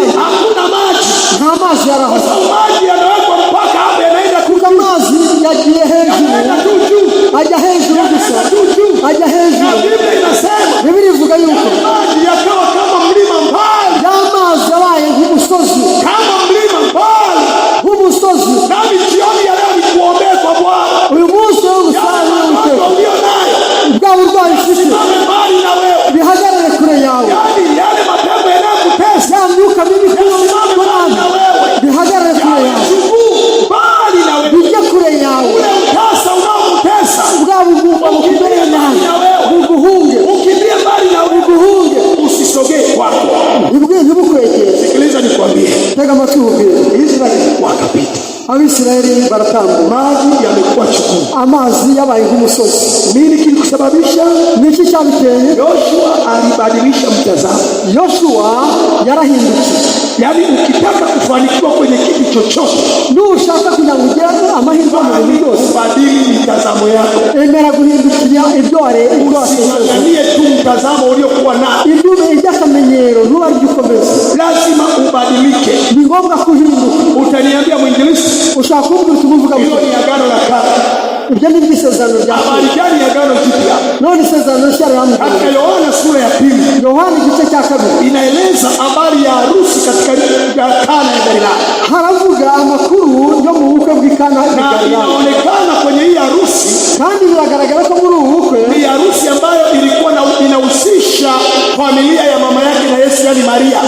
Speaker 2: tega amatwi ubwire.
Speaker 1: Israeli wakapita,
Speaker 2: Abisirayeli baratambuka,
Speaker 1: maji yamekuwa chukuu,
Speaker 2: amazi yabaye nk'umusozi.
Speaker 1: Nini kilikusababisha?
Speaker 2: Niki cyabiteye?
Speaker 1: Yoshua alibadilisha mtazamo.
Speaker 2: Yoshua yarahindukiye.
Speaker 1: Yaani ukitaka kufanikiwa kwenye kitu chochote,
Speaker 2: nushaka kugira ngo ugere amahirwe mu bintu byose,
Speaker 1: badili mitazamo yako.
Speaker 2: Emera guhindukira ibyo
Speaker 1: usiangalie tu mtazamo uliokuwa nao.
Speaker 2: Ibyo akamenyero ntuba gikomeza.
Speaker 1: Lazima ubadilike.
Speaker 2: Ni ngombwa kuhinduka.
Speaker 1: Utaniambia mwinjilisti,
Speaker 2: ushaka kumbwira tumuvuga
Speaker 1: ngo ni agano la kale.
Speaker 2: Ibyo ni isezerano rya
Speaker 1: habari gani agano jipya?
Speaker 2: None isezerano rishya hamwe.
Speaker 1: Katika Yohana sura ya 2,
Speaker 2: Yohana igice cya 2
Speaker 1: inaeleza habari ya harusi katika Kana ya Galilaya.
Speaker 2: Haravuga amakuru yo mu bukwe bw'Ikana ya Galilaya.
Speaker 1: Inaonekana kwenye hii harusi,
Speaker 2: kandi biragaragara ko muri ubu bukwe
Speaker 1: ni harusi ambayo ilikuwa inahusisha familia ya mama yake na Yesu, yani Maria.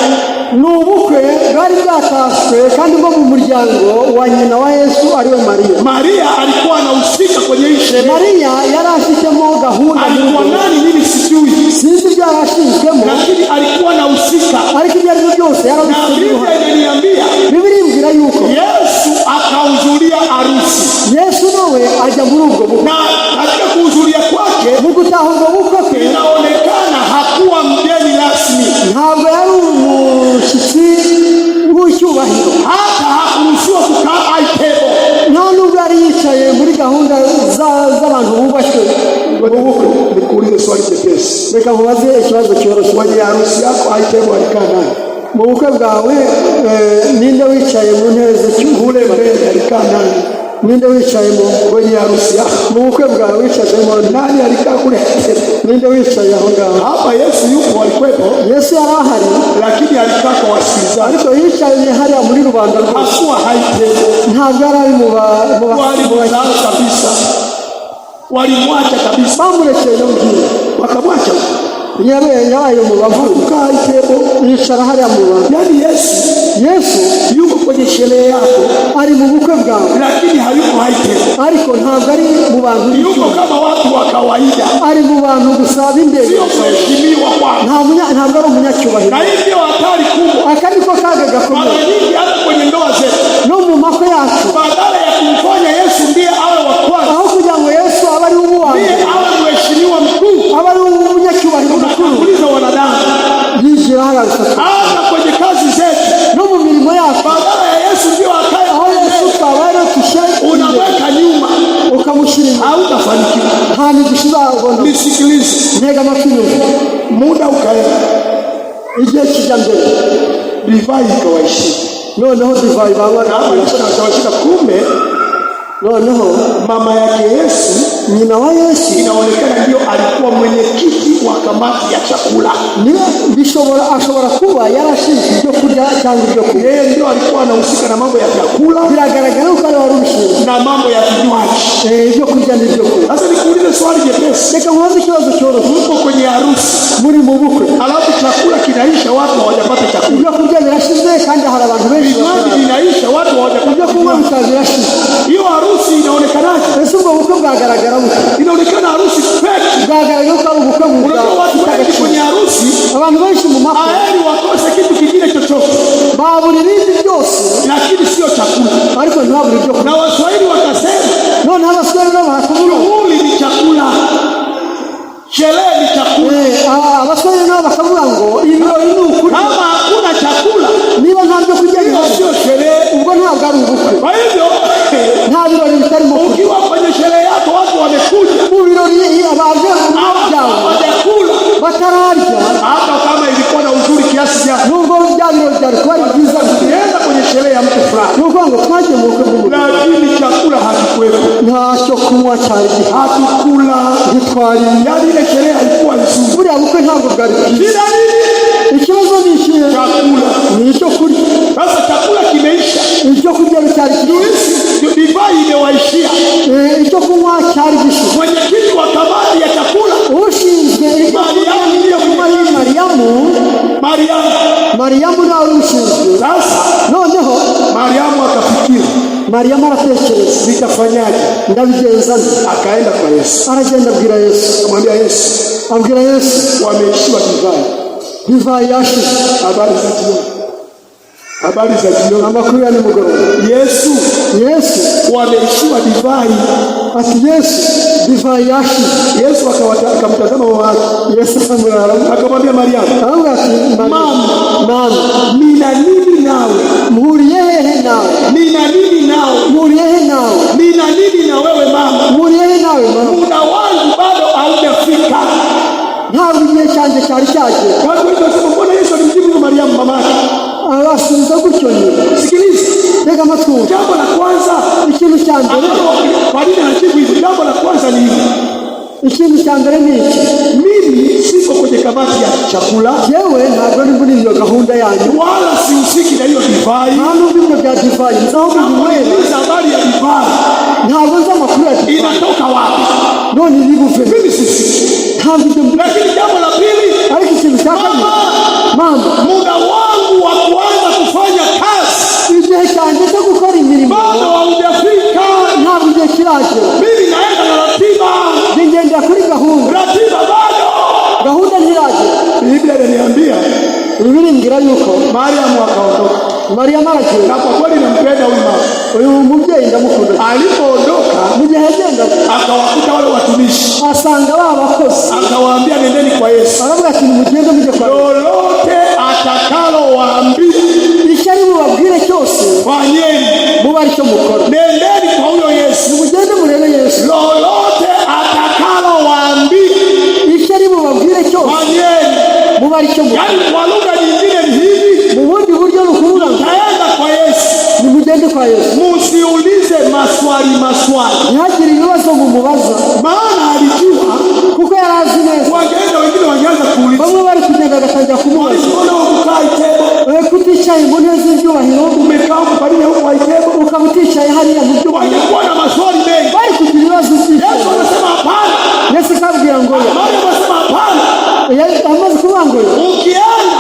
Speaker 2: Ni ubukwe bwari bwataswe kandi bwo mu muryango wa nyina wa Yesu ariwe Maria.
Speaker 1: Maria alikuwa anahusika kwenye hii sherehe.
Speaker 2: Maria yari afitemo gahunda.
Speaker 1: Alikuwa nani mimi sijui.
Speaker 2: Sinzi ibyo yarashinzwemo,
Speaker 1: lakini alikuwa anahusika.
Speaker 2: Ariko ibyo ari byo byose yarabifitemo.
Speaker 1: Biblia inaniambia,
Speaker 2: Biblia imbwira yuko
Speaker 1: Yesu akahudhuria harusi.
Speaker 2: Yesu nawe ajya muri ubwo bukwe.
Speaker 1: Na katika kuhudhuria kwake,
Speaker 2: mu gutaha ubwo bukwe
Speaker 1: inaonekana hakuwa mgeni rasmi.
Speaker 2: Ntabwo yari umushyitsi w'icyubahiro.
Speaker 1: Hata hakuruhusiwa kukaa aitebo.
Speaker 2: Nta nubwo yari yicaye muri gahunda z'abantu bubashywe.
Speaker 1: Nikuulize swali jepesi.
Speaker 2: Reka mubaze ikibazo cyoroshye.
Speaker 1: Kwenye harusi yako aitebo alikaa nani?
Speaker 2: Mu bukwe bwawe ninde wicaye mu ntebe z'ikule
Speaker 1: mbere alikaa nani?
Speaker 2: Ninde wicaye
Speaker 1: kwenye harusi yako?
Speaker 2: Mu bukwe bwawe wicayemo
Speaker 1: nani alikaa kule?
Speaker 2: Ninde wicaye aho ngaho?
Speaker 1: Hapa Yesu yupo, alikuwepo.
Speaker 2: Yesu yari ahari,
Speaker 1: lakini alikaa kwa wasikilizaji.
Speaker 2: Ariko yicaye hariya muri rubanda rwose.
Speaker 1: Hakuwa haitebo.
Speaker 2: Ntabwo yari ari mu
Speaker 1: walimsahau kabisa. Walimwacha kabisa.
Speaker 2: Bamurekeye yongeye
Speaker 1: wakamwacha.
Speaker 2: Yabaye mu bavuga
Speaker 1: kukaa aitebo,
Speaker 2: yicara hariya mu bantu.
Speaker 1: Yani Yesu yuko kwenye sherehe yako,
Speaker 2: ari mu bukwe bwawe,
Speaker 1: lakini hayuko aitebo.
Speaker 2: Ariko ntabwo ari mu bantu.
Speaker 1: Yuko kama watu wa kawaida.
Speaker 2: Ari mu bantu gusa b'imbere.
Speaker 1: Sio kuheshimiwa kwako.
Speaker 2: Ntabwo ari umunyacyubahiro.
Speaker 1: Na hii ndio hatari kubwa.
Speaker 2: Akariko kaga gakomeye.
Speaker 1: Mara nyingi hata kwenye ndoa zetu,
Speaker 2: no mu makwe yacu,
Speaker 1: badala ya kumfanya Yesu ndiye awe wa kwanza,
Speaker 2: aho kugira ngo Yesu abe ari uwanjye,
Speaker 1: ndiye awe mheshimiwa mkuu,
Speaker 2: abe ari umunyacyubahiro mukuru,
Speaker 1: kuuliza wanadamu
Speaker 2: yijira hagati.
Speaker 1: Hata kwenye kazi zetu,
Speaker 2: no mu mirimo yacu,
Speaker 1: badala ya Yesu ndio akae,
Speaker 2: aho Yesu twabara tushaye,
Speaker 1: unaweka nyuma,
Speaker 2: ukamushirira,
Speaker 1: hautafanikiwa.
Speaker 2: Hani gushibagondo.
Speaker 1: Nisikilize,
Speaker 2: ntega amatwi.
Speaker 1: Muda ukaenda,
Speaker 2: igihe kijya mbere,
Speaker 1: divai ikawaishia.
Speaker 2: Noneho divai bangana
Speaker 1: akawashika. Kumbe
Speaker 2: noneho
Speaker 1: mama yake Yesu,
Speaker 2: nyina wa Yesu,
Speaker 1: inaonekana ndio alikuwa mwenyekiti wa kamati ya chakula.
Speaker 2: Ashobora kuba yarashinzwe ibyo kurya cyangwa ibyo kunywa.
Speaker 1: Yeye ndio alikuwa anahusika na mambo ya vyakula,
Speaker 2: biragaragara ko ari warushinzwe
Speaker 1: na mambo ya vinywaji,
Speaker 2: ibyo kurya n'ibyo kunywa.
Speaker 1: Sasa nikuulize swali jepesi.
Speaker 2: Reka mubaze ikibazo cyoroshye.
Speaker 1: Uko kwenye harusi,
Speaker 2: muri mu bukwe,
Speaker 1: alafu chakula kinaisha, watu hawajapata chakula.
Speaker 2: Ibyo kurya birashize kandi hari abantu benshi.
Speaker 1: Vinywaji vinaisha, watu hawajapata.
Speaker 2: Ibyo kunywa birashize.
Speaker 1: Hiyo harusi inaonekanaje?
Speaker 2: Ese ubwo bukwe bwagaragara bute?
Speaker 1: Inaonekana harusi fake.
Speaker 2: Bwagaragara ko ari ubukwe bwiza.
Speaker 1: Unajua watu wengi kwenye harusi,
Speaker 2: abantu benshi mu makwe,
Speaker 1: heri wakose kitu kingine chochote,
Speaker 2: babura ibindi byose,
Speaker 1: lakini sio chakula.
Speaker 2: Ariko ntibabura ibyo kurya.
Speaker 1: Na Waswahili wakasema,
Speaker 2: none abaswahili nabo bakavuga,
Speaker 1: shughuli ni chakula, sherehe ni chakula.
Speaker 2: Abaswahili nabo bakavuga ngo ibirori ni ukuri.
Speaker 1: Kama hakuna chakula,
Speaker 2: niba nta byo kurya,
Speaker 1: sio sherehe,
Speaker 2: ubwo ntabwo ari ubukwe.
Speaker 1: Kwa hivyo
Speaker 2: nta birori bitarimo.
Speaker 1: Ukiwa kwenye sherehe yako, watu wamekuja,
Speaker 2: mu birori abaje
Speaker 1: hawajakula,
Speaker 2: batararya,
Speaker 1: hata kama ilikuwa na uzuri kiasi gani,
Speaker 2: nubwo bya birori byari kuba ari byiza,
Speaker 1: ukienda kwenye sherehe ya mtu fulani,
Speaker 2: nuko ngo twaje mu bukwe bw'umuntu,
Speaker 1: lakini chakula hakikuwepo,
Speaker 2: ntacyo kunywa cyari gihari,
Speaker 1: hatukula,
Speaker 2: ntitwari.
Speaker 1: Yani ile sherehe haikuwa nzuri.
Speaker 2: Buriya bukwe ntabwo bwari bwiza. Ikibazo ni iki?
Speaker 1: Chakula.
Speaker 2: Ni icyo kurya.
Speaker 1: Sasa chakula kimeisha,
Speaker 2: icyo kurya cyari
Speaker 1: kimeisha, divai imewaishia,
Speaker 2: icyo kunywa cyari gishize.
Speaker 1: Mwenyekiti wa kamati ya chakula,
Speaker 2: ushinzwe Mariamu nawe ushinzwe.
Speaker 1: Sasa
Speaker 2: noneho
Speaker 1: Mariamu akafikiri,
Speaker 2: Mariamu aratekereza,
Speaker 1: nitafanyaje?
Speaker 2: Ndabigenza nte?
Speaker 1: Akaenda kwa Yesu,
Speaker 2: aragenda abwira Yesu,
Speaker 1: akamwambia Yesu,
Speaker 2: wameishiwa divai yashize.
Speaker 1: Habari za jioni. Habari za jioni.
Speaker 2: Amakuru ya nimugoroba.
Speaker 1: Yesu wameishiwa divai.
Speaker 2: Ati Yesu divai yake.
Speaker 1: Yesu akamtazama mama yake.
Speaker 2: Yesu
Speaker 1: akamwambia Mariamu,
Speaker 2: mama,
Speaker 1: nina nini nawe?
Speaker 2: Muriyehe nawe?
Speaker 1: Nina nini nawe?
Speaker 2: Muriyehe nawe?
Speaker 1: Nina nini na wewe mama?
Speaker 2: Muriyehe nawe mama?
Speaker 1: Muda wangu bado haujafika.
Speaker 2: Ntabwo igihe cyanjye cyari cyagera.
Speaker 1: Watu wengi wasema mbona Yesu alimjibu Mariamu mama yake?
Speaker 2: Abasubiza gutyo nyine.
Speaker 1: Sikiliza.
Speaker 2: Tega amatwi.
Speaker 1: Jambo la kwanza,
Speaker 2: ikintu cya mbere.
Speaker 1: Kwa nini anajibu hivi? Jambo la kwanza ni hili.
Speaker 2: Ikintu cya mbere ni iki.
Speaker 1: Mimi siko kwenye kamati ya chakula.
Speaker 2: Yewe ntabwo ndi muri iyo gahunda yanyu.
Speaker 1: Wala sihusiki na hiyo divai.
Speaker 2: Ntabwo ibyo bya divai. Ntabwo
Speaker 1: nimueleza habari ya divai.
Speaker 2: Ntabwo nzi amakuru ya divai.
Speaker 1: Inatoka wapi?
Speaker 2: None nibuve.
Speaker 1: Mimi sisi. Lakini jambo la pili,
Speaker 2: ariko ikintu cya kabiri. Mama,
Speaker 1: muda wangu wa kuanza kufanya kazi.
Speaker 2: Igihe cyanjye cyo gukora imirimo.
Speaker 1: Bado haujafika.
Speaker 2: Ntabwo igihe kiragera.
Speaker 1: Mimi naenda na ratiba.
Speaker 2: Ngendera kuri gahunda.
Speaker 1: Ratiba bado.
Speaker 2: Gahunda ntiragera.
Speaker 1: Biblia inaniambia.
Speaker 2: Biblia ingira yuko
Speaker 1: Mariamu akaondoka.
Speaker 2: Mariamu aragiye.
Speaker 1: Na kwa kweli nampenda huyu mama.
Speaker 2: Uyu mubyeyi ndamukunda.
Speaker 1: Alipoondoka,
Speaker 2: mu gihe agenda
Speaker 1: akawakuta wale watumishi.
Speaker 2: Asanga babakozi.
Speaker 1: Akawaambia nendeni kwa Yesu.
Speaker 2: Aravuga ati mugende mujye kwa Yesu.
Speaker 1: Lolote atakalowaambia.
Speaker 2: Icyari mubabwire cyose.
Speaker 1: Fanyeni.
Speaker 2: Muba aricyo mukora.
Speaker 1: Nendeni kwa huyo Yesu.
Speaker 2: Mugende murebe Yesu.
Speaker 1: Lolote atakalowaambia.
Speaker 2: Icyari mubabwire cyose.
Speaker 1: Fanyeni.
Speaker 2: Muba aricyo mukora.
Speaker 1: Yaani kwa lugha nyingine ni hivi.
Speaker 2: Mu bundi buryo rukuvuga ngo
Speaker 1: taenda kwa Yesu.
Speaker 2: Nimugende kwa Yesu.
Speaker 1: Musiulize maswali.
Speaker 2: Ntihagire ibibazo mumubaza.
Speaker 1: Maana alijua
Speaker 2: kuko yari azi neza.
Speaker 1: Wagenda wengine wangeanza kuuliza.
Speaker 2: Bamwe bari kugenda bakajya kumubaza.
Speaker 1: Mbona ukai tebo?
Speaker 2: Kuticaye mu ntebe z'ibyubahiro.
Speaker 1: Umekaa kupalia huko waitebo.
Speaker 2: Ukaba uticaye hariya mu byubahiro.
Speaker 1: Walikuwa na maswali mengi.
Speaker 2: Bari kugira ibibazo byinshi.
Speaker 1: Yesu anasema hapana.
Speaker 2: Yesu akabwira ngo
Speaker 1: Mariamu anasema hapana.
Speaker 2: Amaze kuvuga ngo
Speaker 1: ukienda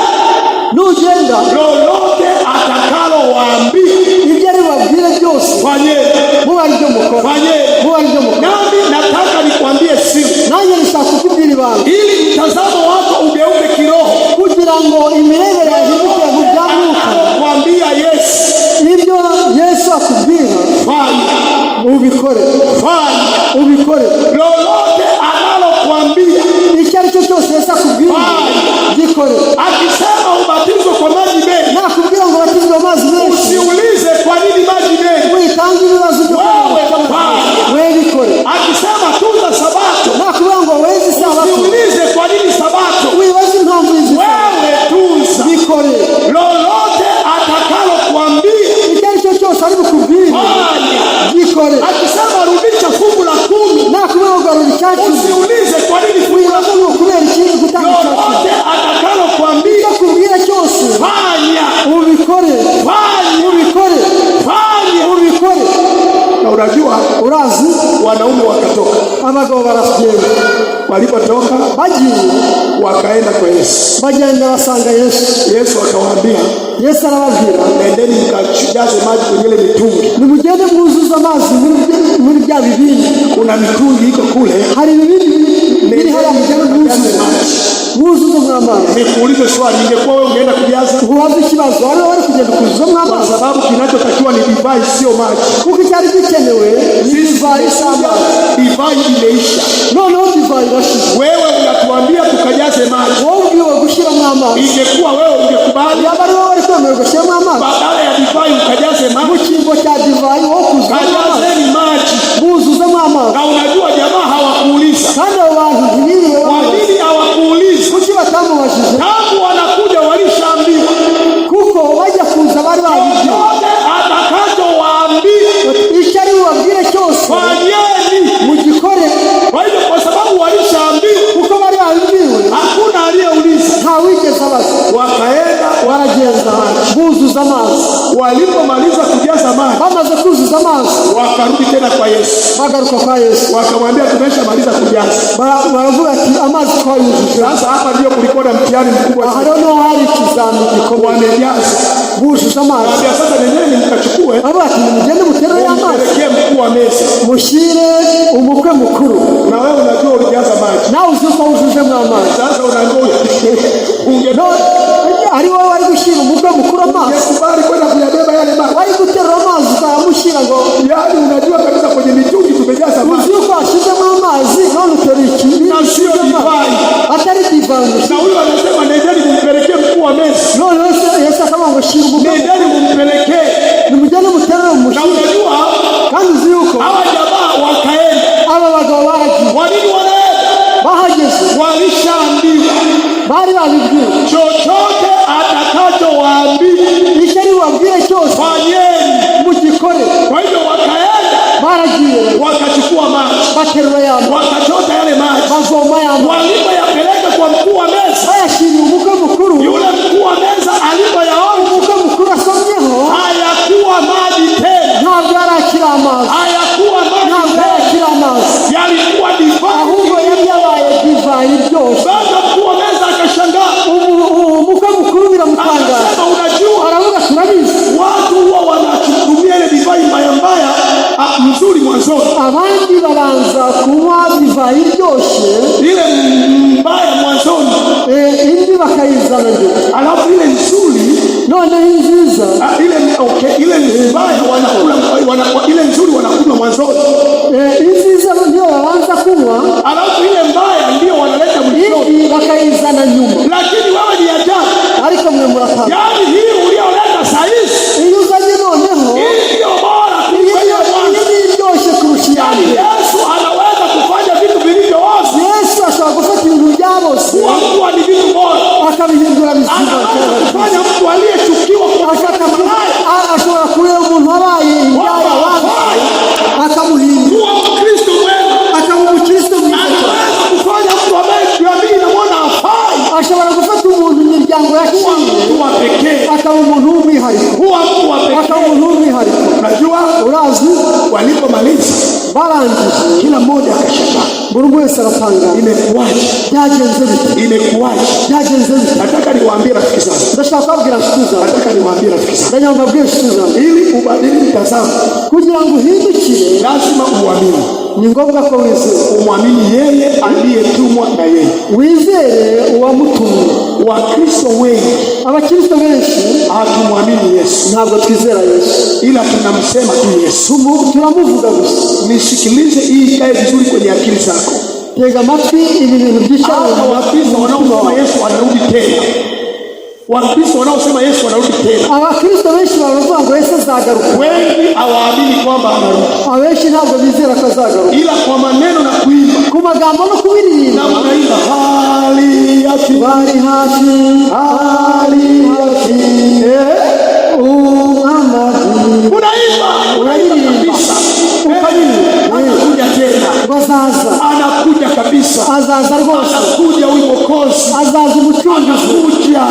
Speaker 2: nugenda
Speaker 1: lolote atakalowaambia
Speaker 2: ibyo ari babwire byose
Speaker 1: fanyeni.
Speaker 2: Muba aribyo mukora. Muba aribyo mukora.
Speaker 1: Nami nataka nikwambie siri.
Speaker 2: Nanjye nishaka kukubwira ibanga.
Speaker 1: Ili mtazamo wako ugeuke kiroho.
Speaker 2: Kugira ngo imirebere yahinduke mu byamuka.
Speaker 1: Kuambia Yesu.
Speaker 2: Ibyo Yesu akubwira.
Speaker 1: Fanya.
Speaker 2: Ubikore.
Speaker 1: Fanya.
Speaker 2: Ubikore.
Speaker 1: Lolote analokuambia.
Speaker 2: Icyo ari cyo cyose Yesu akubwira. Gikore.
Speaker 1: Akisema ubatizwe kwa maji mengi.
Speaker 2: Nakubwira ngo batizwe mazi mengi.
Speaker 1: Usiulize kwa nini maji mengi.
Speaker 2: Witange ibibazo byo. Wewe bikore.
Speaker 1: Akisema tunza sabato.
Speaker 2: Nakubwira ngo wezi sabato.
Speaker 1: Usiulize kwa nini sabato.
Speaker 2: Wibaze impamvu hizi.
Speaker 1: Wewe tunza.
Speaker 2: Bikore.
Speaker 1: Lolote atakalokuambia.
Speaker 2: Icyo ari cyo cyose ari bukubwire. Bikore.
Speaker 1: Akisema rudisha fungu la 10.
Speaker 2: Nakubwira ngo garura icyacu.
Speaker 1: Usiulize kwa nini fungu la 10.
Speaker 2: Kubera ikindi gutanga icyacu.
Speaker 1: Lolote atakalokuambia.
Speaker 2: Kubwira cyose.
Speaker 1: Fanya.
Speaker 2: Ubikore.
Speaker 1: Fanya.
Speaker 2: Ubikore.
Speaker 1: Fanya.
Speaker 2: Ubikore.
Speaker 1: Na unajua
Speaker 2: urazi
Speaker 1: wanaume wakatoka.
Speaker 2: Abagabo barafyenda.
Speaker 1: Walipotoka
Speaker 2: bagiye
Speaker 1: wakaenda kwa Yesu.
Speaker 2: Bagenda basanga Yesu.
Speaker 1: Yesu akawaambia.
Speaker 2: Yesu arababwira.
Speaker 1: Nendeni mkajaze maji kwenye ile mitungi.
Speaker 2: Nimugende mwuzuza amazi muri bya bibindi.
Speaker 1: Kuna mitungi iko kule.
Speaker 2: Hari bibindi biri hariya mugende mwuzuza. Mwuzuza mwamazi.
Speaker 1: Nikuulize swali, ingekuwa wewe ungeenda kujaza?
Speaker 2: Uwazi kibazo wale kugenda kuzuza mwamazi.
Speaker 1: Kwa sababu kinachotakiwa ni divai sio maji.
Speaker 2: Kuko cyari gikenewe ni divai sana.
Speaker 1: Divai imeisha.
Speaker 2: No divai irashize.
Speaker 1: Wewe unatuambia tukajaze maji.
Speaker 2: Wowe ugiye gushira mwamazi.
Speaker 1: Ingekuwa wewe ungekubali?
Speaker 2: Yaba ari wowe kwemera gushira mwamazi.
Speaker 1: Badala ya divai ukajaze maji.
Speaker 2: Mu kimbo cya divai wo kuzuza
Speaker 1: kajazeni maji.
Speaker 2: Buzuza mwamazi.
Speaker 1: Na unajua jamaa hawakuuliza.
Speaker 2: Kandi abantu ntibiriwe.
Speaker 1: Kwa nini hawakuuliza?
Speaker 2: Kuki batamubajije?
Speaker 1: Tangu wanakuja walishaambiwa.
Speaker 2: Kuko bajya kuza bari babijye.
Speaker 1: Atakachowaambia.
Speaker 2: Icyo ari bubabwire cyose.
Speaker 1: Fanyeni.
Speaker 2: Mugikore.
Speaker 1: Kwa hivyo kwa sababu walishaambiwa.
Speaker 2: Kuko bari babibwiwe.
Speaker 1: Hakuna aliyeuliza.
Speaker 2: Ntawigeze abaza.
Speaker 1: Wakaenda
Speaker 2: waragenda buzuza amazi.
Speaker 1: Walipomaliza kujaza maji.
Speaker 2: Bamaze kuzuza amazi.
Speaker 1: Wakarudi tena kwa Yesu.
Speaker 2: Bagaruka kwa Yesu.
Speaker 1: Wakamwambia tumeshamaliza kujaza.
Speaker 2: Baravuga ati amazi twayujuje.
Speaker 1: Sasa hapa ndio kulikuwa na mtihani mkubwa.
Speaker 2: Hano hari ikizami gikomeye.
Speaker 1: Wamejaza.
Speaker 2: Buzuza amazi.
Speaker 1: Waambia sasa nendeni mkachukue.
Speaker 2: Ati mugende muterere amazi.
Speaker 1: Mpelekee mkuu wa meza.
Speaker 2: Mushire umukwe mukuru.
Speaker 1: Na wewe unajua ulijaza maji.
Speaker 2: Na uzuza ujuje amazi.
Speaker 1: Sasa unaambiwa unge
Speaker 2: ari wowe wari gushyira umukwe mukuru amazi,
Speaker 1: ungekubali kwenda kuyabeba yale maji?
Speaker 2: wari guterura amazi ukayamushyira ngo,
Speaker 1: yaani unajua kabisa kwenye mitungi tumejaza maji.
Speaker 2: uzi yuko washyizemo amazi none uterura ikibindi
Speaker 1: Na sio divai.
Speaker 2: atari divayi.
Speaker 1: Na huyo anasema nendeni mumpelekee mkuu wa meza.
Speaker 2: None Yesu akaba ngo shyira umukwe,
Speaker 1: Nendeni mumpelekee.
Speaker 2: nimujyane muterure
Speaker 1: Na
Speaker 2: umushyire.
Speaker 1: unajua
Speaker 2: Kandi uzi yuko
Speaker 1: hawa jamaa wakaenda.
Speaker 2: aba bagabo baragiye,
Speaker 1: Walini wanaenda?
Speaker 2: bahageze
Speaker 1: Walishaambiwa
Speaker 2: bari babibwiwe,
Speaker 1: chochote atakachowaambia
Speaker 2: icyo ari bubabwire cyose
Speaker 1: fanyeni.
Speaker 2: mugikore.
Speaker 1: Kwa hivyo wakaenda
Speaker 2: Baragiye
Speaker 1: wakachukua maji,
Speaker 2: baterura ya mazi,
Speaker 1: wakachota yale maji,
Speaker 2: bavoma ya mazi,
Speaker 1: walipoyapeleka kwa mkuu wa meza.
Speaker 2: bayashyiriye umukwe mukuru.
Speaker 1: Yule mkuu wa meza alipoyaona
Speaker 2: Umukwe mukuru asomyeho
Speaker 1: hayakuwa maji tena,
Speaker 2: ntabwo yarakira amazi,
Speaker 1: hayakuwa
Speaker 2: ntabwo
Speaker 1: maji tena,
Speaker 2: yarakira amazi,
Speaker 1: yalikuwa divai.
Speaker 2: ahubwo yari yabaye divayi byose.
Speaker 1: Sasa mkuu wa meza akashangaa,
Speaker 2: Umukwe mukuru biramutangaza,
Speaker 1: akasema unajua
Speaker 2: aravuga turabizi,
Speaker 1: watu huwa wanachukumia ile divai mbaya mbaya mzuri mwanzoni,
Speaker 2: abandi babanza kunywa divayi iryoshye
Speaker 1: ile mbaya mwanzoni,
Speaker 2: indi bakayizana ndio,
Speaker 1: alafu ile nzuri
Speaker 2: noneho inziza
Speaker 1: ile mbaya wanakula, ile nzuri wanakula mwanzoni,
Speaker 2: inziza ndio babanza kunywa,
Speaker 1: alafu ile mbaya ndio wanaleta mwishoni,
Speaker 2: indi bakayizana nyuma.
Speaker 1: lakini wewe ni ajabu.
Speaker 2: Ariko mwe muratanga,
Speaker 1: Yaani hii ulioleta saizi
Speaker 2: iyo uzanye noneho
Speaker 1: hii ndio bora kuliko ile mwanzo.
Speaker 2: iyi ni iryoshye kurusha
Speaker 1: Yaani
Speaker 2: iyandi.
Speaker 1: Yesu anaweza kufanya vitu vilivyooza
Speaker 2: Yesu ashobora gufata ibintu byabose
Speaker 1: kuwa ni vitu bora.
Speaker 2: akabihindura bizima.
Speaker 1: Anaweza kufanya mtu aliyechukiwa kwa
Speaker 2: Ashobora kureba umuntu wabaye indaya wanze akamuhindura
Speaker 1: kuwa Mkristo mwema.
Speaker 2: akaba umukristo mwiza.
Speaker 1: Anaweza kufanya mtu ambaye jamii inamwona hafai
Speaker 2: Ashobora gufata umuntu imiryango
Speaker 1: kuwa
Speaker 2: yaciye
Speaker 1: mtu wa pekee,
Speaker 2: akaba umuntu w'umwihariko,
Speaker 1: kuwa mtu wa
Speaker 2: akaba
Speaker 1: pekee.
Speaker 2: umuntu w'umwihariko.
Speaker 1: Unajua
Speaker 2: Urazi
Speaker 1: walipomaliza
Speaker 2: barangije
Speaker 1: kila mmoja akashangaa,
Speaker 2: buri wese aratangara,
Speaker 1: imekuwaje?
Speaker 2: byagenze bite,
Speaker 1: Imekuwaje?
Speaker 2: byagenze bite.
Speaker 1: Nataka niwaambie rafiki zangu,
Speaker 2: Ndashaka kubabwira inshuti zanjye,
Speaker 1: nataka niwaambie rafiki zangu,
Speaker 2: ndagira ngo mbabwire inshuti zanjye,
Speaker 1: ili ubadili mtazamo
Speaker 2: kugira ngo uhindukire
Speaker 1: lazima uamini.
Speaker 2: ni ngombwa ko wizera,
Speaker 1: Umwamini yeye aliyetumwa na yeye.
Speaker 2: wizere uwamutumye.
Speaker 1: Wakristo wengi
Speaker 2: Abakristo benshi
Speaker 1: hatumwamini Yesu,
Speaker 2: ntabwo twizera Yesu,
Speaker 1: ila tunamsema tu Yesu.
Speaker 2: turamuvuga gusa.
Speaker 1: Nisikilize, hii ikae vizuri kwenye akili zako.
Speaker 2: Tega amatwi ibi bintu by'icyaha.
Speaker 1: Hata Wakristo wanaosema Yesu anarudi tena, Wakristo wanaosema Yesu anarudi tena,
Speaker 2: Abakristo benshi baravuga ngo Yesu azagaruka,
Speaker 1: wengi hawaamini kwamba anarudi,
Speaker 2: abenshi ntabwo bizera ko azagaruka.
Speaker 1: ila kwa maneno na kuimba
Speaker 2: Ku magambo no kubiririmba
Speaker 1: na mnaimba hali yake,
Speaker 2: bari hafi,
Speaker 1: hali yake,
Speaker 2: amadi
Speaker 1: unaimba
Speaker 2: uraririmba
Speaker 1: anakuja tena,
Speaker 2: bazaza,
Speaker 1: anakuja kabisa,
Speaker 2: azaza rwose,
Speaker 1: anakuja huyu Mwokozi,
Speaker 2: azaza umucunguzi,
Speaker 1: anakuja.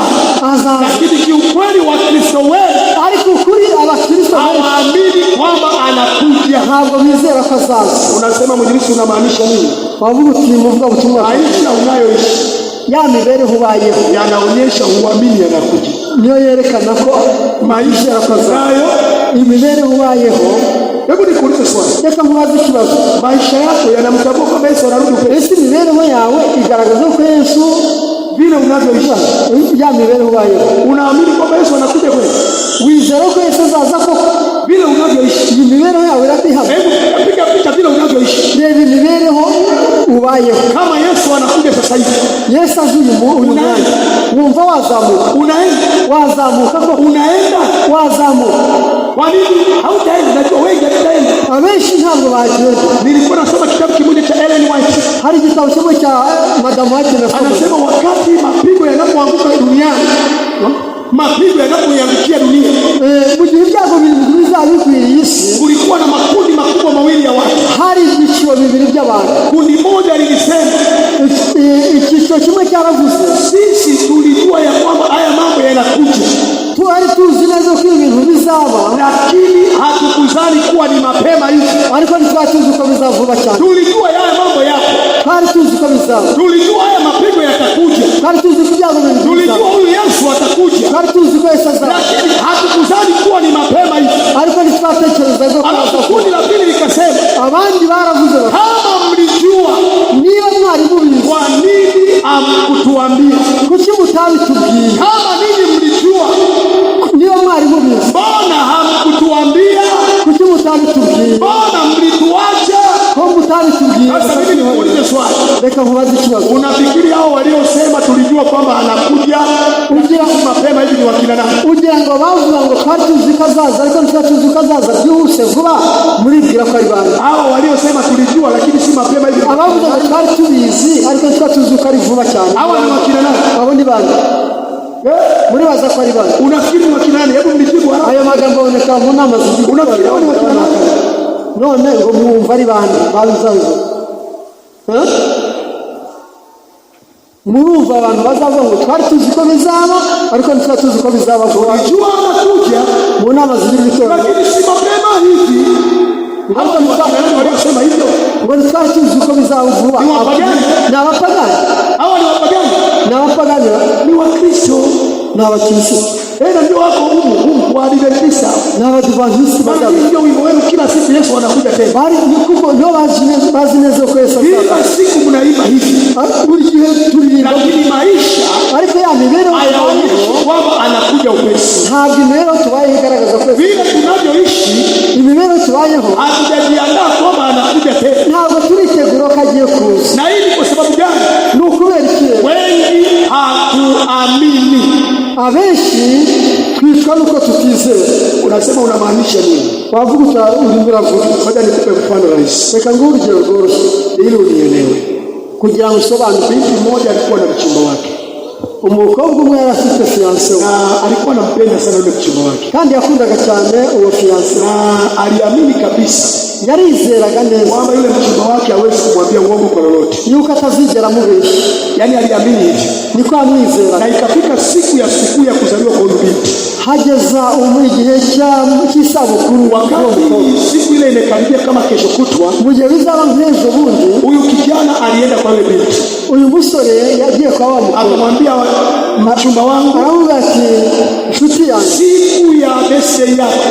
Speaker 2: azaza.
Speaker 1: Lakini kiukweli Wakristo wengi
Speaker 2: Ariko ukuri abakristo benshi
Speaker 1: hawaamini kwamba anakuja.
Speaker 2: ntabwo bizera ko azaza.
Speaker 1: Unasema mwinjilisti, unamaanisha nini?
Speaker 2: Wavuga uti muvuga ubutumwa,
Speaker 1: Maisha unayoishi
Speaker 2: ya mibereho ubayeho
Speaker 1: yanaonyesha huamini anakuja.
Speaker 2: niyo yerekana ko
Speaker 1: Maisha unayo,
Speaker 2: imibereho ubayeho.
Speaker 1: hebu nikuulize swali,
Speaker 2: Reka nkubaze ikibazo,
Speaker 1: maisha yako yanamtambua kama Yesu anarudi upesi?
Speaker 2: ese imibereho yawe igaragaza ko Yesu
Speaker 1: Vile unavyoishi
Speaker 2: ya mibereho ubayeho,
Speaker 1: unaamini kwamba Yesu anakuja kweli?
Speaker 2: wizera ko Yesu azaza koko?
Speaker 1: Vile unavyoishi,
Speaker 2: Iyi mibereho yawe irabihamya.
Speaker 1: hebu piga picha vile unavyoishi.
Speaker 2: Reba imibereho ubayeho.
Speaker 1: Kama Yesu anakuja sasa hivi,
Speaker 2: Yesu aje uyu mwanya, wumva wazamuka? Wazamuka ko
Speaker 1: unaenda.
Speaker 2: wazamuka.
Speaker 1: Kwa nini hautaenda? Najua wengi hataenda.
Speaker 2: Abenshi ntabwo bagenda.
Speaker 1: Nilikuwa nasoma kitabu kimoja cha Ellen White,
Speaker 2: Hari igitabo kimwe cya Madamu White nasoma,
Speaker 1: anasema wakati mapigo yanapoanguka duniani, mapigo yanapoiangukia dunia,
Speaker 2: mu gihe ibyago bibiri bizaba bikwiriye isi,
Speaker 1: kulikuwa na makundi makubwa mawili ya watu.
Speaker 2: hari ibyiciro bibiri by'abantu.
Speaker 1: Kundi moja lilisema,
Speaker 2: Icyiciro kimwe cyaravuze,
Speaker 1: sisi tulijua ya kwamba haya mambo yanakuja,
Speaker 2: twari tuzi neza ko ibintu bizaba,
Speaker 1: lakini hatukuzani kuwa ni mapema hivi.
Speaker 2: ariko ntitwari tuzi ko bizavuba cyane.
Speaker 1: Tulijua haya mambo yapo,
Speaker 2: Twari tuzi ko bizaba,
Speaker 1: tulijua haya mapigo yatakuja,
Speaker 2: twari tuzi ko ibyago bibiri
Speaker 1: tulijua
Speaker 2: bizaba,
Speaker 1: huyu Yesu atakuja,
Speaker 2: twari tuzi ko Yesu azaza,
Speaker 1: lakini hatukuzani kuwa ni mapema hivi.
Speaker 2: ariko ntitwatekerezaga ko
Speaker 1: Alafu
Speaker 2: azaza.
Speaker 1: kundi la pili likasema,
Speaker 2: Abandi baravuze bati,
Speaker 1: kama mlijua,
Speaker 2: niba mwari mubizi,
Speaker 1: kwa nini hamkutuambia?
Speaker 2: kuki mutabitubwiye?
Speaker 1: Kama ninyi
Speaker 2: Reka nkubaze ikibazo.
Speaker 1: Unafikiri hao waliosema tulijua kwamba anakuja mapema hivi ni wakina nani?
Speaker 2: Ugira ngo bavuga ngo twari tuzi ko azaza ariko ntituzi ko azaza byihuse vuba, muribwira ko ari bande?
Speaker 1: Hao waliosema tulijua lakini si mapema hivi.
Speaker 2: Abavuga ngo twari tubizi ariko ntituzi ko ari vuba cyane.
Speaker 1: Hao ni wakina nani?
Speaker 2: Abo ni bande? Muri baza ko ari bande?
Speaker 1: Unafikiri ni wakina nani? Hebu mnijibu haraka.
Speaker 2: Ayo magambo aboneka mu nama z'igiti.
Speaker 1: Unafikiri ni wakina nani?
Speaker 2: None ngo mwumva ari bande bazaza? Murumva abantu bazavuga ngo twari tuzi ko bizaba ariko ntituzi ko bizaba vuba.
Speaker 1: Jua anakuja
Speaker 2: mu nama z'igiti.
Speaker 1: Lakini si mapema hivi. Hao ni waliosema hivyo.
Speaker 2: Ngo twari tuzi ko bizaba vuba.
Speaker 1: Ni wapagani?
Speaker 2: Na wapagani?
Speaker 1: Hao ni wapagani?
Speaker 2: Na wapagani
Speaker 1: ni Wakristo
Speaker 2: na Wakristo.
Speaker 1: Ndio wako huko Waadventista
Speaker 2: na Waadventista
Speaker 1: bado ndio wimbo wenu kila siku Yesu anakuja tena.
Speaker 2: Bali nikuko ndio bazineze kwa Yesu.
Speaker 1: Kila siku mnaimba hivi. Lakini maisha
Speaker 2: ariko ya mibero
Speaker 1: kwamba anakuja upesi.
Speaker 2: Ntabwo imibero tubaye igaragaza ko
Speaker 1: vile tunavyoishi
Speaker 2: imibero tubayeho
Speaker 1: hatujajiandaa kwamba anakuja tena.
Speaker 2: Ntabwo turitegura ko agiye kuza.
Speaker 1: Na hili kwa sababu gani?
Speaker 2: Ni ukubera iki?
Speaker 1: Wengi hatuamini.
Speaker 2: Abenshi twishwa nuko tutizera.
Speaker 1: Unasema unamaanisha nini?
Speaker 2: Wavuga urimbura vuga.
Speaker 1: Ngoja nikupe mfano rahisi.
Speaker 2: Reka nguhe urugero rworoshye
Speaker 1: ili unielewe.
Speaker 2: Kugira ngo usobanure.
Speaker 1: Binti mmoja alikuwa na mchumba wake.
Speaker 2: Umukobwa umwe yari afite fiancé
Speaker 1: na alikuwa anampenda sana yule mchumba wake.
Speaker 2: Kandi yakundaga cyane uwo fiancé.
Speaker 1: Na aliamini kabisa.
Speaker 2: Yarizeraga neza
Speaker 1: kwamba yule mchumba wake hawezi kumwambia uongo kwa lolote.
Speaker 2: Yuko atazigera mubeshya.
Speaker 1: Yaani aliamini hivi.
Speaker 2: Niko amwizera.
Speaker 1: Na ikafika siku ya kuzaliwa kwa binti.
Speaker 2: Hageza igihe cy'isabukuru.
Speaker 1: Wakati siku ile imekaribia kama kesho kutwa,
Speaker 2: mu gihe bizaba nk'ejo bundi,
Speaker 1: huyu kijana alienda kwa yule binti.
Speaker 2: Uyu musore yagiye kwa wa mukobwa.
Speaker 1: Akamwambia mchumba wangu,
Speaker 2: aravuga ati nshuti yanjye,
Speaker 1: siku ya birthday yako,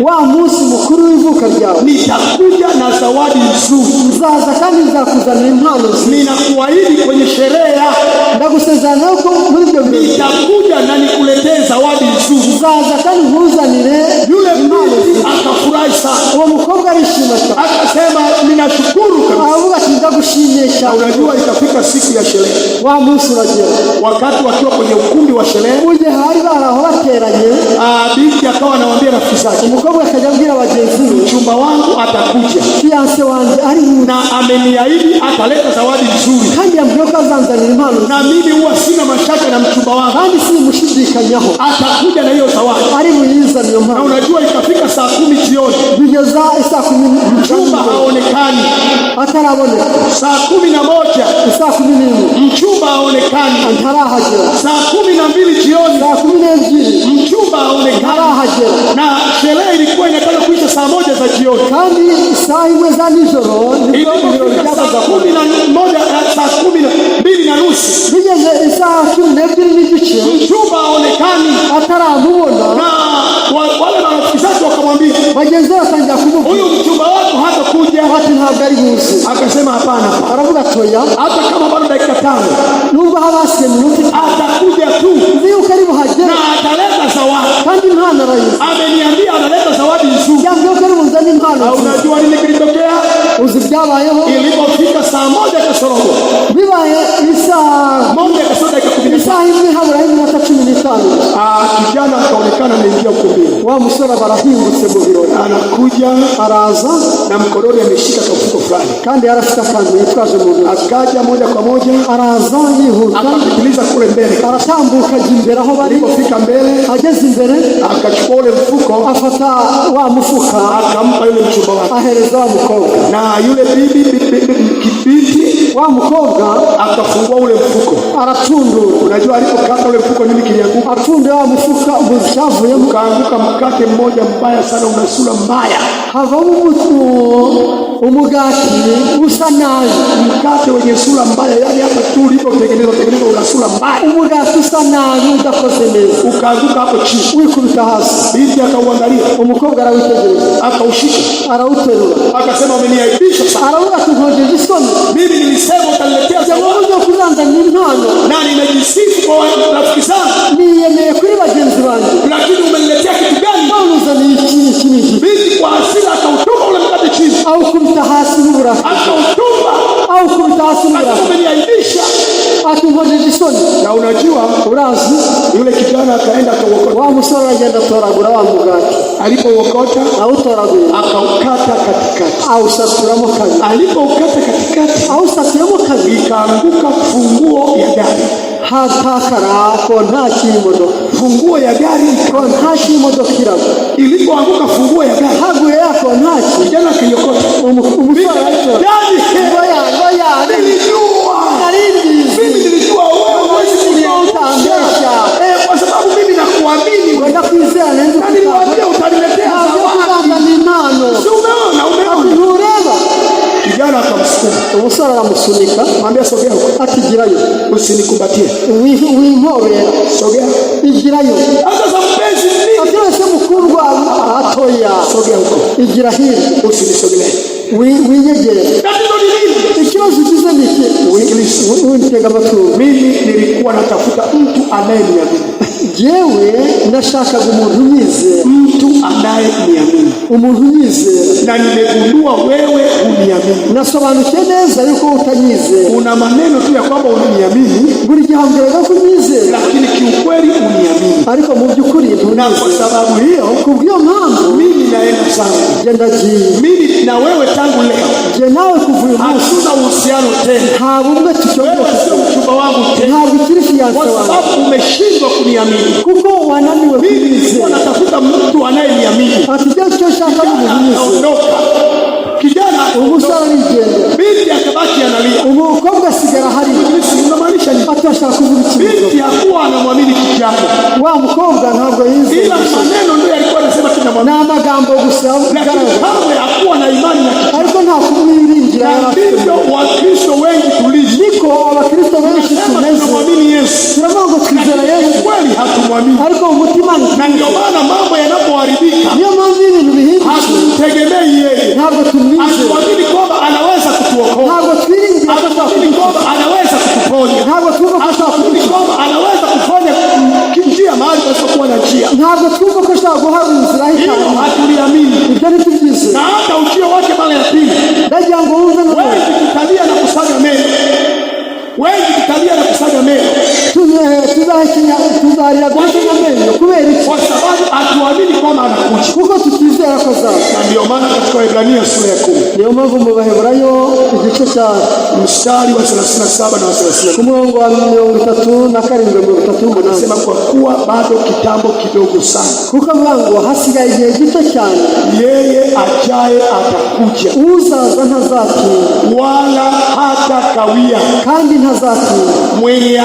Speaker 2: wa munsi mukuru w'ivuka ryawe,
Speaker 1: nitakuja na zawadi nzuri.
Speaker 2: Nzaza kandi nzakuzanira impano nziza.
Speaker 1: Ninakuahidi kwenye sherehe yako,
Speaker 2: ndagusezeranya ko muri ibyo birori
Speaker 1: nitakuja na nikuletee zawadi nzuri.
Speaker 2: Nzaza kandi nkuzanire.
Speaker 1: Yule binti akafurahi sana.
Speaker 2: Uwo mukobwa arishima cyane.
Speaker 1: Akasema ninashukuru kabisa.
Speaker 2: Aravuga ati ndagushimiye cyane.
Speaker 1: Unajua ikafika siku ya sherehe.
Speaker 2: Wa munsi uragera.
Speaker 1: Wakati wakiwa kwenye ukumbi wa sherehe,
Speaker 2: uje hari baraho bateranye,
Speaker 1: binti akawa anawaambia rafiki zake.
Speaker 2: Umukobwa akajya abwira bagenzi be,
Speaker 1: mchumba wangu atakuja.
Speaker 2: Fiancé wanjye ari
Speaker 1: na ameniahidi ataleta zawadi nzuri.
Speaker 2: Kandi yambwiye ko azanzanira impano.
Speaker 1: Na mimi huwa sina mashaka na mchumba wangu.
Speaker 2: Kandi simushidikanyaho.
Speaker 1: Atakuja na hiyo zawadi.
Speaker 2: Ari muyizana iyo mpano.
Speaker 1: Na unajua ikafika saa 10 jioni.
Speaker 2: Bigeza saa 10
Speaker 1: mchumba haonekani.
Speaker 2: Ataraboneka.
Speaker 1: Saa 11.
Speaker 2: Saa 11
Speaker 1: mchumba haonekani.
Speaker 2: Atarahagera.
Speaker 1: Saa 12 jioni.
Speaker 2: Saa 12
Speaker 1: mchumba haonekani.
Speaker 2: Atarahagera.
Speaker 1: Na sherehe ilikuwa inataka kuisha saa 1 za jioni.
Speaker 2: Kandi saa 1 za nijoro
Speaker 1: ndio saa 11 saa 12 na nusu.
Speaker 2: Bigeze saa 12 n'igice.
Speaker 1: Mchumba haonekani.
Speaker 2: Ataramubona.
Speaker 1: Na wale marafiki zake wakamwambia,
Speaker 2: bagenzi batangira kumubwira,
Speaker 1: huyu mchumba wako hatakuja.
Speaker 2: Ati ntabwo ari buze.
Speaker 1: Akasema hapana.
Speaker 2: Aravuga toya,
Speaker 1: hata kama bado dakika 5
Speaker 2: nubwo habasiye minota
Speaker 1: atakuja tu.
Speaker 2: Ndio kari buhagera.
Speaker 1: Na ataleta zawadi.
Speaker 2: Kandi impano arayizi.
Speaker 1: Ameniambia analeta zawadi nzuri.
Speaker 2: Yambwiye ko ari buzane impano.
Speaker 1: Unajua nini kilitokea?
Speaker 2: Uzi byabayeho.
Speaker 1: Ilipofika saa 1 kasorobo.
Speaker 2: Bibaye isaa
Speaker 1: 1 kasoro dakika 15.
Speaker 2: Saa hivi habura iminota 15.
Speaker 1: Kijana akaonekana anaingia ukumbini.
Speaker 2: Wa musore barahingutse mu birori.
Speaker 1: Anakuja,
Speaker 2: araza
Speaker 1: na mkononi ameshika kafuko fulani.
Speaker 2: Kandi arafika kandi yitwaje mu ntoki.
Speaker 1: Akaja moja kwa moja,
Speaker 2: araza yihuta,
Speaker 1: akapitiliza kule mbele.
Speaker 2: Aratambuka imbere aho bari.
Speaker 1: Alipofika mbele,
Speaker 2: ageze imbere,
Speaker 1: akachukua ule mfuko,
Speaker 2: afata wa mufuka,
Speaker 1: akampa yule mchumba wake.
Speaker 2: Ahereza wa mukobwa.
Speaker 1: Na yule binti
Speaker 2: wa mukobwa
Speaker 1: akafungua ule mfuko.
Speaker 2: Aratundura.
Speaker 1: Unajua alipokata ule mfuko nini kilianguka?
Speaker 2: Atundura wa mfuka ubuchavu yemu.
Speaker 1: Kaanguka mkate mmoja mbaya sana, una sura mbaya.
Speaker 2: Havamo umugati usa nabi.
Speaker 1: Mkate wenye sura mbaya, yani hapa tu ulipotengenezwa una sura mbaya.
Speaker 2: Umugati usa nabi udakoze neza.
Speaker 1: Ukaanguka hapo chini.
Speaker 2: Wikubita hasi.
Speaker 1: Binti akauangalia.
Speaker 2: Umukobwa arawitegereza.
Speaker 1: Akaushika.
Speaker 2: Arawuterura.
Speaker 1: Akasema umeniaibisha sana.
Speaker 2: Aravuga ati nkojeje isoni.
Speaker 1: Mimi nilisema utaniletea zawadi.
Speaker 2: Ndio kuzanzanira impano.
Speaker 1: Na nimejisifu kwa rafiki zangu.
Speaker 2: Niyemeye kuri bagenzi banjye.
Speaker 1: Lakini umeniletea kitu gani?
Speaker 2: Uzaniye iki.
Speaker 1: Binti kwa hasira akautupa ule mkate chini.
Speaker 2: Au kubita hasi n'uburakari.
Speaker 1: Akautupa.
Speaker 2: Au kubita hasi n'uburakari.
Speaker 1: unajua
Speaker 2: urazi
Speaker 1: yule kijana akaenda akaokota.
Speaker 2: Wa musore agenda toragura wa mugati.
Speaker 1: Alipookota
Speaker 2: awutoragura
Speaker 1: akaukata katikati.
Speaker 2: Awusaturamo kabiri.
Speaker 1: Alipoukata katikati
Speaker 2: awusaturamo kabiri
Speaker 1: ikaanguka funguo ya gari.
Speaker 2: Hatakara ko nta kimodo.
Speaker 1: Funguo ya gari
Speaker 2: ko nta kimodo kirabo.
Speaker 1: Ilipoanguka funguo ya gari
Speaker 2: haguye yako nta
Speaker 1: kijana kiyokota.
Speaker 2: Umusore acho ngoya
Speaker 1: nilijua mimi nilijua wewe huwezi kuniangusha kwa sababu mimi nakuamini
Speaker 2: kwenda kuizea
Speaker 1: na niliwaambia utaniletea zawadi.
Speaker 2: Ni nano
Speaker 1: umeona kijana akamsukuma.
Speaker 2: Umusore aramusunika
Speaker 1: mwambie sogea huko.
Speaker 2: Akigirayo
Speaker 1: usinikumbatie
Speaker 2: wimpobera
Speaker 1: sogea
Speaker 2: igirayo
Speaker 1: sasa mpenzi nini
Speaker 2: aturese mukundwa atoya
Speaker 1: sogea huko
Speaker 2: igira hili
Speaker 1: usinisogelee
Speaker 2: winyegere.
Speaker 1: Tatizo ni nini?
Speaker 2: Ikibazo kiza niki unitega amatwi.
Speaker 1: Mimi nilikuwa natafuta mtu anayeniamini.
Speaker 2: Jewe ndashaka umuntu unyize,
Speaker 1: mtu anayeniamini,
Speaker 2: umuntu unyize,
Speaker 1: na nimegundua wewe uniamini.
Speaker 2: Nasobanukiye neza yuko utanyize.
Speaker 1: Una maneno tu ya kwamba uniamini,
Speaker 2: buri gihambere ko kunyize,
Speaker 1: lakini kiukweli uniamini.
Speaker 2: Ariko mu byukuri
Speaker 1: na kwa sababu hiyo,
Speaker 2: kubwiyo mpamvu
Speaker 1: mimi naenda sana.
Speaker 2: Genda jiye.
Speaker 1: Mimi na wewe tangu leo,
Speaker 2: je nawe kuvuye
Speaker 1: hatuna uhusiano tena.
Speaker 2: Habumwe tucyongo
Speaker 1: mchumba wangu tena. Kwa sababu umeshindwa kuniamini.
Speaker 2: Kuko wananiwe
Speaker 1: mimi natafuta mtu anayeniamini.
Speaker 2: Atijcho shaka mumunyise.
Speaker 1: Kijana
Speaker 2: umusara nigende.
Speaker 1: Binti akabaki analia.
Speaker 2: Umukobwa sigara hari.
Speaker 1: Unamaanisha nini?
Speaker 2: Atashaka kuvuga ikintu.
Speaker 1: Binti hakuwa anamwamini kijana.
Speaker 2: Wa mukobwa ntabwo yize.
Speaker 1: Ila maneno ndio alikuwa anasema tunamwamini.
Speaker 2: Na magambo gusa.
Speaker 1: Kamwe hakuwa na imani na kijana.
Speaker 2: Ariko nta kumwiringira.
Speaker 1: Ndivyo Wakristo wengi tulivyo.
Speaker 2: Niko Abakristo wengi
Speaker 1: tunamwamini Yesu.
Speaker 2: Tunavuga twizera Yesu.
Speaker 1: Kweli hatumwamini.
Speaker 2: Ariko umutima
Speaker 1: na ndio maana mambo yanapoharibika.
Speaker 2: Niyo mpamvu ibintu bihinduka.
Speaker 1: Hatutegemei yeye.
Speaker 2: Ntabwo tumwize.
Speaker 1: Hatuamini kwamba anaweza kutuokoa.
Speaker 2: Ntabwo twiringira
Speaker 1: kwamba anaweza kutuponya.
Speaker 2: Ntabwo twumva ko
Speaker 1: hatuamini kwamba anaweza kufanya njia mahali pasipokuwa na njia.
Speaker 2: Ntabwo twumva ko ashobora guhabwa inzira y'itanga.
Speaker 1: Hatuliamini.
Speaker 2: Ibyo ni tubyize.
Speaker 1: Na hata ujio wake mara ya pili.
Speaker 2: Ndagira ngo wumve ngo
Speaker 1: wewe ukitalia na kusaga meno. Wengi kitalia na kusaga meno.
Speaker 2: Tuzarira gusaga meno kubera iki?
Speaker 1: Kwa sababu hatuamini kwamba anakuja.
Speaker 2: Kuko tutizera ko azaza.
Speaker 1: Na ndio maana katika Waebrania sura ya 10.
Speaker 2: Niyo mpamvu mu Baheburayo igice cya
Speaker 1: mstari wa 37 na 30.
Speaker 2: Ku murongo wa 37
Speaker 1: anasema kwa kuwa bado kitambo kidogo sana.
Speaker 2: Kuko mwango hasigaye igihe gito cyane. Yeye
Speaker 1: ajaye atakuja.
Speaker 2: Uzaza ntazatinda.
Speaker 1: Wala hata kawia.
Speaker 2: Kandi ntazatinda.
Speaker 1: Mwenye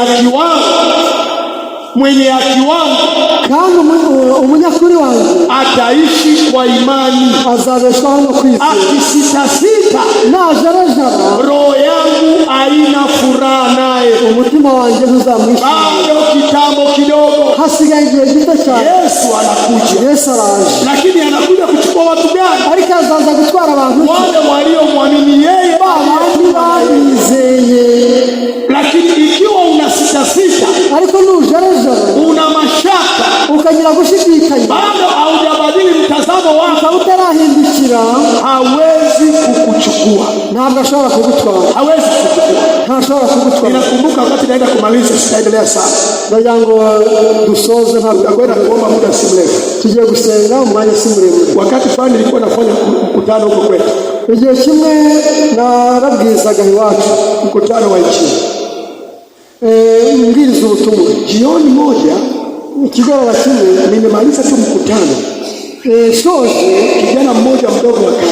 Speaker 1: haki wangu
Speaker 2: kandi umunyakuri wangu
Speaker 1: ataishi kwa imani.
Speaker 2: Azabeshwaho no kwizera.
Speaker 1: Akisitasita
Speaker 2: najarajara
Speaker 1: roho yangu haina furaha naye.
Speaker 2: Umutima wanjye ntuzamwisha.
Speaker 1: Bado kitambo kidogo.
Speaker 2: Hasigaye igihe gito cyane.
Speaker 1: Yesu anakuja.
Speaker 2: Yesu araje.
Speaker 1: Lakini anakuja kuchukua watu gani?
Speaker 2: Ariko azaza gutwara abantu
Speaker 1: wale waliomwamini yeye,
Speaker 2: babandi bizeye.
Speaker 1: Lakini ikiwa unasitasita,
Speaker 2: ariko nujarajara,
Speaker 1: una mashaka,
Speaker 2: ukagira gushidikanya,
Speaker 1: bado haujabadili mtazamo wako,
Speaker 2: utarahindukira,
Speaker 1: hawezi kukuchukua.
Speaker 2: Ntabwo ashobora kugutwara.
Speaker 1: Hawezi kukuchukua.
Speaker 2: Ntashobora kugutwara.
Speaker 1: Ninakumbuka wakati naenda kumaliza, sitaendelea sana.
Speaker 2: Ndagira ngo dusoze, ntabwo
Speaker 1: nakwenda kuomba muda si mrefu.
Speaker 2: Tugiye gusenga umwanya si muremure.
Speaker 1: Wakati fulani nilikuwa nafanya mkutano huko kwetu.
Speaker 2: Igihe kimwe narabwizaga iwacu
Speaker 1: mkutano wa nchi.
Speaker 2: Mbwiriza ubutumwa.
Speaker 1: Jioni moja
Speaker 2: ikigoroba kimwe
Speaker 1: nimemaliza tu mkutano.
Speaker 2: Shoje
Speaker 1: kijana mmoja mdogo akaja.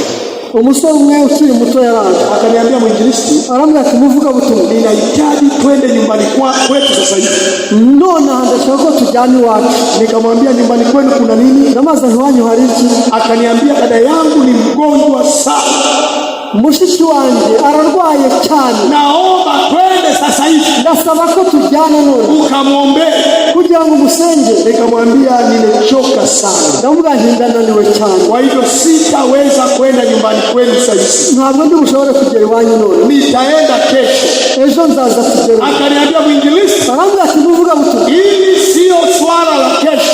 Speaker 2: Umusore umwe ukiri muto yaraje.
Speaker 1: Akaniambia mwinjilisti,
Speaker 2: arambwira ati muvuga butumwa,
Speaker 1: ninahitaji twende nyumbani kwetu sasa hivi.
Speaker 2: None ndashaka ko tujyana iwacu.
Speaker 1: Nikamwambia nyumbani kwenu kuna nini?
Speaker 2: Namaze iwanyu hari iki?
Speaker 1: Akaniambia dada yangu ni mgonjwa sana.
Speaker 2: Mushiki wanjye ararwaye cyane.
Speaker 1: Naomba twende sasa hivi.
Speaker 2: Ndasaba ko tujyana none.
Speaker 1: Ukamwombee
Speaker 2: kugira ngo musenge.
Speaker 1: Nikamwambia nimechoka sana.
Speaker 2: Ndavuga nti ndananiwe cyane.
Speaker 1: Kwa hivyo sitaweza kwenda nyumbani kwenu sasa hivi.
Speaker 2: Ntabwo ndi bushobore kugera iwanyu none.
Speaker 1: Nitaenda kesho.
Speaker 2: Ejo nzaza kugera.
Speaker 1: Akaniambia mwinjilisti,
Speaker 2: arambwira ati muvuga butumwa,
Speaker 1: hili sio swala la kesho.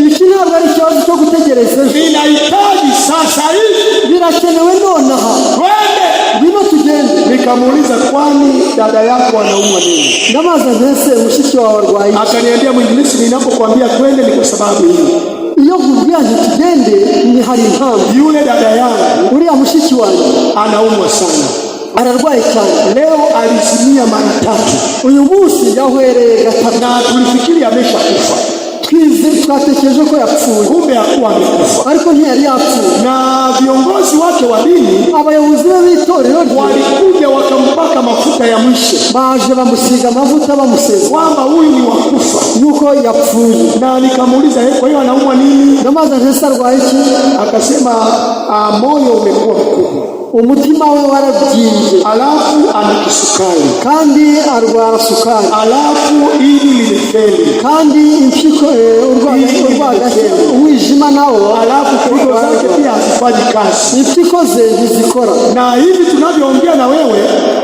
Speaker 2: Iki ntabwo ari ikibazo cyo gutegereza.
Speaker 1: Ninahitaji sasa hivi.
Speaker 2: Birakenewe nonaha.
Speaker 1: Twende.
Speaker 2: Bino tugende.
Speaker 1: Nikamuuliza, kwani dada yako anaumwa nini?
Speaker 2: Ndamaza mbese mushiki wawe arwaye.
Speaker 1: Akaniambia, mwinjilisti, ninapokuambia twende ni kwa sababu hii.
Speaker 2: Iyo nkubwira tugende ni hari impamvu.
Speaker 1: Yule dada yangu,
Speaker 2: uriya mushiki wanjye
Speaker 1: anaumwa sana.
Speaker 2: Ararwaye cyane.
Speaker 1: Leo alizimia mara 3.
Speaker 2: Uyu munsi yahwereye gatatu.
Speaker 1: Na tulifikiri ameshakufa.
Speaker 2: Twatekereje ko yapfuye.
Speaker 1: Kumbe hakuwa amekufa.
Speaker 2: Ariko ntiyari yapfuye.
Speaker 1: Na viongozi wake wa dini,
Speaker 2: abayobozi b'itorero
Speaker 1: walikuja wakampaka mafuta ya mwisho.
Speaker 2: Baje bamusiga amavuta bamuseze
Speaker 1: kwamba huyu ni wakufa,
Speaker 2: yuko yapfuye.
Speaker 1: Na nikamuuliza, kwa hiyo anaumwa nini?
Speaker 2: Ndamaza ntese arwaye iki?
Speaker 1: Akasema moyo umekuwa mkubwa,
Speaker 2: umutima we warabyimbye,
Speaker 1: alafu ana kisukari,
Speaker 2: kandi arwara sukari,
Speaker 1: alafu ini limefeli,
Speaker 2: kandi impyiko urwagase umwijima nawo,
Speaker 1: alafu figo zake pia hazifanyi kazi,
Speaker 2: impyiko ze ntizikora.
Speaker 1: Na hivi tunavyoongea na wewe,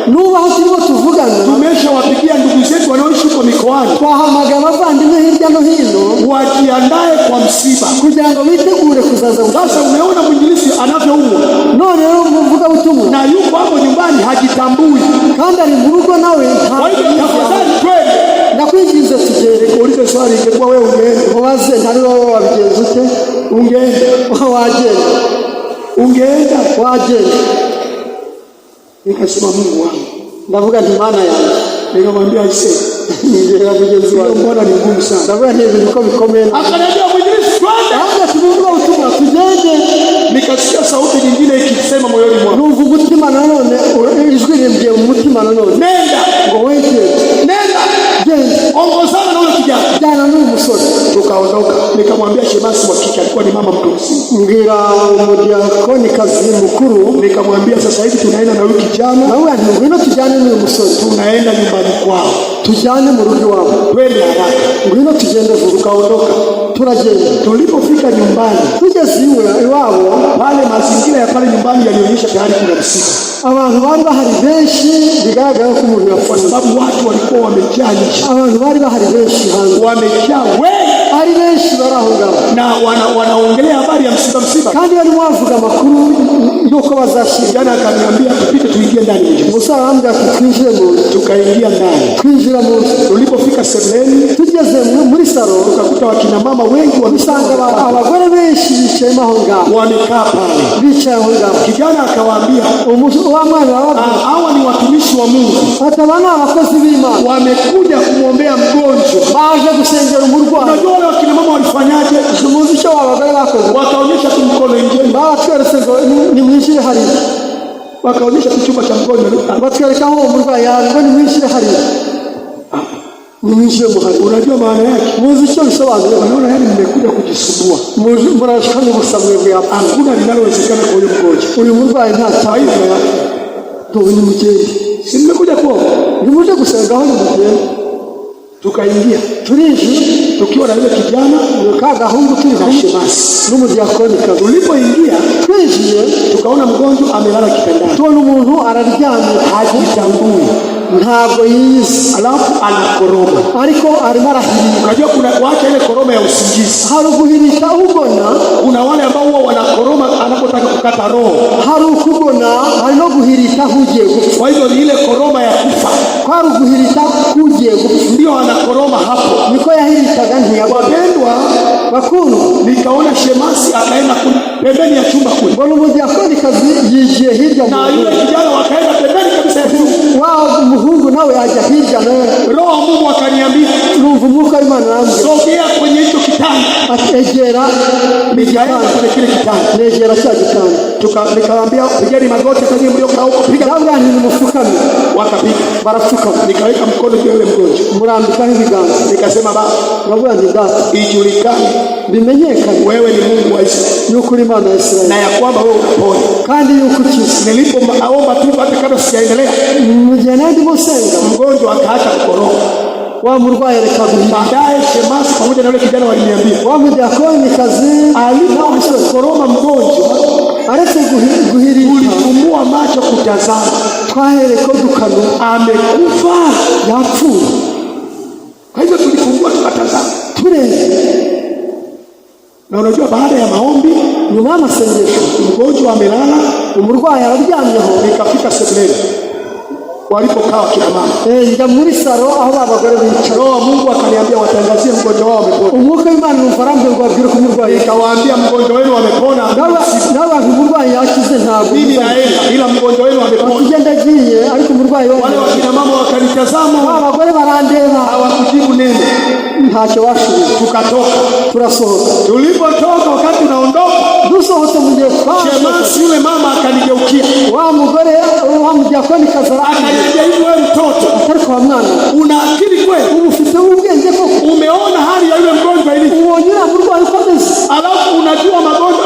Speaker 2: nubaho turimo tuvugana,
Speaker 1: tumeshawapigia ndugu zetu wanaoishi huko mikoani,
Speaker 2: twahamagara abavandimwe hirya no hino
Speaker 1: wajiandae kwa msiba,
Speaker 2: kugira ngo bitegure kuzaza.
Speaker 1: Sasa umeona mwinjilisti anavyoumwa,
Speaker 2: none rero mvuga utumwa,
Speaker 1: na yuko hapo nyumbani hajitambui,
Speaker 2: kandi ari mu rugo nawe.
Speaker 1: Kwa hiyo tafadhali twende,
Speaker 2: nakwigize tugere.
Speaker 1: Ulize swali, ingekuwa wewe ungeenda?
Speaker 2: Mubaze, ntari wowe wabigenza ute?
Speaker 1: Ungeenda?
Speaker 2: Wagenda.
Speaker 1: Ungeenda?
Speaker 2: Wagenda.
Speaker 1: Nikasema, Mungu wangu,
Speaker 2: ndavuga nti Mana yanjye.
Speaker 1: Nikamwambia aise,
Speaker 2: ngera mugenzi wangu,
Speaker 1: mbona ni ngumu sana.
Speaker 2: ndavuga nti ibintu bikomeye.
Speaker 1: Akaniambia, mwinjilisti, twende.
Speaker 2: Hata tuvuga utumwa, tugende.
Speaker 1: Nikasikia sauti nyingine ikisema moyoni mwangu,
Speaker 2: numva umutima nanone, ijwi rimbwiye mu mutima nanone,
Speaker 1: nenda.
Speaker 2: Ngo weke,
Speaker 1: nenda,
Speaker 2: genda,
Speaker 1: ongozana na yule kijana.
Speaker 2: jana n'uyu musore.
Speaker 1: Tukaondoka. Nikamwambia shemasi wa kike, alikuwa ni mama mtu mzima,
Speaker 2: mbwira umudiakoni kazi mukuru,
Speaker 1: nikamwambia sasa hivi tunaenda na yule kijana.
Speaker 2: nawe ati ngwino tujyane n'uyu musore,
Speaker 1: tunaenda nyumbani kwao,
Speaker 2: tujyane mu rugo iwabo,
Speaker 1: twende haraka.
Speaker 2: ngwino tugende vuba.
Speaker 1: Tukaondoka.
Speaker 2: Turagenda.
Speaker 1: Tulipofika nyumbani,
Speaker 2: tugeze iwabo,
Speaker 1: pale mazingira ya pale nyumbani yalionyesha tayari kuna msiba.
Speaker 2: Abantu bari bahari benshi, bigaragara ko umuntu yapfuye,
Speaker 1: sababu watu walikuwa wamejaa nje.
Speaker 2: Abantu bari bahari benshi hanze,
Speaker 1: wamejaa wengi,
Speaker 2: ari benshi barahunga,
Speaker 1: na wanaongelea habari ya msiba,
Speaker 2: kandi bari wavuga amakuru yuko bazashira.
Speaker 1: Jana akaniambia tupite tuingie ndani.
Speaker 2: Musa arambwira ati twinjire mu nzu.
Speaker 1: Tukaingia ndani.
Speaker 2: Twinjira mu nzu.
Speaker 1: Tulipofika sebuleni,
Speaker 2: tugeze muri salo,
Speaker 1: tukakuta wakina mama wengi
Speaker 2: wamesanga, abagore benshi bicaye aho ngaho,
Speaker 1: wamekaa pale,
Speaker 2: bicaye aho ngaho.
Speaker 1: Kijana akawaambia,
Speaker 2: hawa
Speaker 1: ni watumishi wa Mungu,
Speaker 2: atabana abakozi b'Imana,
Speaker 1: wamekuja kumwombea mgonjwa,
Speaker 2: baje gusengera umurwayi.
Speaker 1: Unajua wale wakina mama walifanyaje?
Speaker 2: Tumuzi icyo abagore bakoze,
Speaker 1: wakaonyesha mkono nje,
Speaker 2: batweretse ngo nimwinjire hari,
Speaker 1: wakaonyesha chumba cha mgonjwa,
Speaker 2: batwereka aho umurwayi ari, ngo nimwinjire hari, nimwinjire mu hari.
Speaker 1: Unajua maana yake?
Speaker 2: Muzi icyo bisobanura?
Speaker 1: Wanaona yani mmekuja kujisumbua,
Speaker 2: murashaka n'ubusamwe bw'abantu,
Speaker 1: hakuna linalowezekana kwa huyo mgonjwa.
Speaker 2: Uyu murwayi nta
Speaker 1: taifa yake,
Speaker 2: ndio ni mgeni,
Speaker 1: si mmekuja kuomba,
Speaker 2: nimuje gusenga aho ni mgeni.
Speaker 1: Tukaingia,
Speaker 2: tulinjira
Speaker 1: tukiwa na yule kijana
Speaker 2: ka gahungu turi
Speaker 1: na shemasi
Speaker 2: n'umudiakoni kazi.
Speaker 1: Tulipoingia
Speaker 2: twinjiye,
Speaker 1: tukaona mgonjwa amelala kitandani,
Speaker 2: tubona umuntu araryamye,
Speaker 1: hajitambui,
Speaker 2: ntabwo yiyizi,
Speaker 1: alafu anakoroma,
Speaker 2: ariko arimo arahirika.
Speaker 1: Unajua kuna wacha ile koroma ya usingizi,
Speaker 2: hari uguhirika ubona,
Speaker 1: kuna wale ambao huwa wanakoroma anapotaka kukata roho,
Speaker 2: hari ukubona, hari no guhirika hugiye gupfa.
Speaker 1: Kwa hivyo ni ile koroma ya kufa,
Speaker 2: kwari uguhirika hugiye gupfa,
Speaker 1: ndio anakoroma hapo,
Speaker 2: niko yahirikaga ntiyabona.
Speaker 1: Wapendwa
Speaker 2: bakuru,
Speaker 1: nikaona shemasi akaenda pembeni ya chumba kule,
Speaker 2: mbona umudiakoni kazi yigiye hirya,
Speaker 1: na yule kijana wakaenda pembeni kabisa ya chumba,
Speaker 2: wao umuhungu nawe ajya hirya.
Speaker 1: Roho wa Mungu akaniambia,
Speaker 2: numva umwuka w'Imana arambwira,
Speaker 1: sogea kwenye hicho kitanda.
Speaker 2: Egera,
Speaker 1: nikaenda kwenye kile kitanda,
Speaker 2: negera cya kitanda.
Speaker 1: Nikamwambia pigeni magoti kwenye mliokaa huko, piga.
Speaker 2: Nabwo ni mufukame,
Speaker 1: wakapiga,
Speaker 2: barafukama.
Speaker 1: Nikaweka mkono juu ya yule mgonjwa,
Speaker 2: murambikaho ibiganza.
Speaker 1: Nikasema, Baba,
Speaker 2: nabwo ni data,
Speaker 1: ijulikane,
Speaker 2: bimenyekane
Speaker 1: wewe ni Mungu wa Israeli,
Speaker 2: yuko uri Imana ya Israeli,
Speaker 1: na ya kwamba wewe unaponya,
Speaker 2: kandi yuko ukiza.
Speaker 1: Nilipoomba tu hata kabla sijaendelea,
Speaker 2: mugenda ndimo senga,
Speaker 1: mgonjwa akaacha kukoroma,
Speaker 2: wa murwayi reka guhirika.
Speaker 1: Baadaye shemasi pamoja na yule kijana waliniambia,
Speaker 2: wa mudiakoni kazi
Speaker 1: alipokoroma mgonjwa,
Speaker 2: aretse guhirika,
Speaker 1: tulifumbua macho kutazama,
Speaker 2: twahereko dukano,
Speaker 1: amekufa,
Speaker 2: yapfuye.
Speaker 1: Kwa hivyo tulifumbua tukatazama, na unajua baada ya maombi,
Speaker 2: nyuma y'amasengesho,
Speaker 1: mgonjwa amelala,
Speaker 2: umurwayi araryamyeho,
Speaker 1: nikafika sebuleni. walipokaa kina mama.
Speaker 2: Njya muri saro aho abagore bicara.
Speaker 1: Roho wa Mungu akaniambia watangazie mgonjwa wao amepona.
Speaker 2: Umwuka w'Imana umfarambe ngo abwire ko umurwayi.
Speaker 1: Nikawaambia mgonjwa wenu amepona.
Speaker 2: N'abantu umurwayi yakize ntabwo.
Speaker 1: Mimi naenda ila mgonjwa wenu amepona.
Speaker 2: Kugenda agiye ariko umurwayi wao.
Speaker 1: Wale wakina mama wakanitazama.
Speaker 2: Abagore barandeba.
Speaker 1: Hawakujibu neno.
Speaker 2: Ntacyo bashubiye.
Speaker 1: Tukatoka.
Speaker 2: Turasohoka.
Speaker 1: Tulipotoka wakati tunaondoka.
Speaker 2: Dusohotse mu gihe
Speaker 1: Shemasi yule mama akanigeukia.
Speaker 2: Wa mugore wa mujyakoni kazara.
Speaker 1: Akaniambia hivi wewe mtoto.
Speaker 2: Ariko wa mwana.
Speaker 1: Una akili kweli?
Speaker 2: Ufite ubwenge koko.
Speaker 1: Umeona hali ya yule mgonjwa ili?
Speaker 2: Uonyera murwayi ukomeze.
Speaker 1: Alafu unajua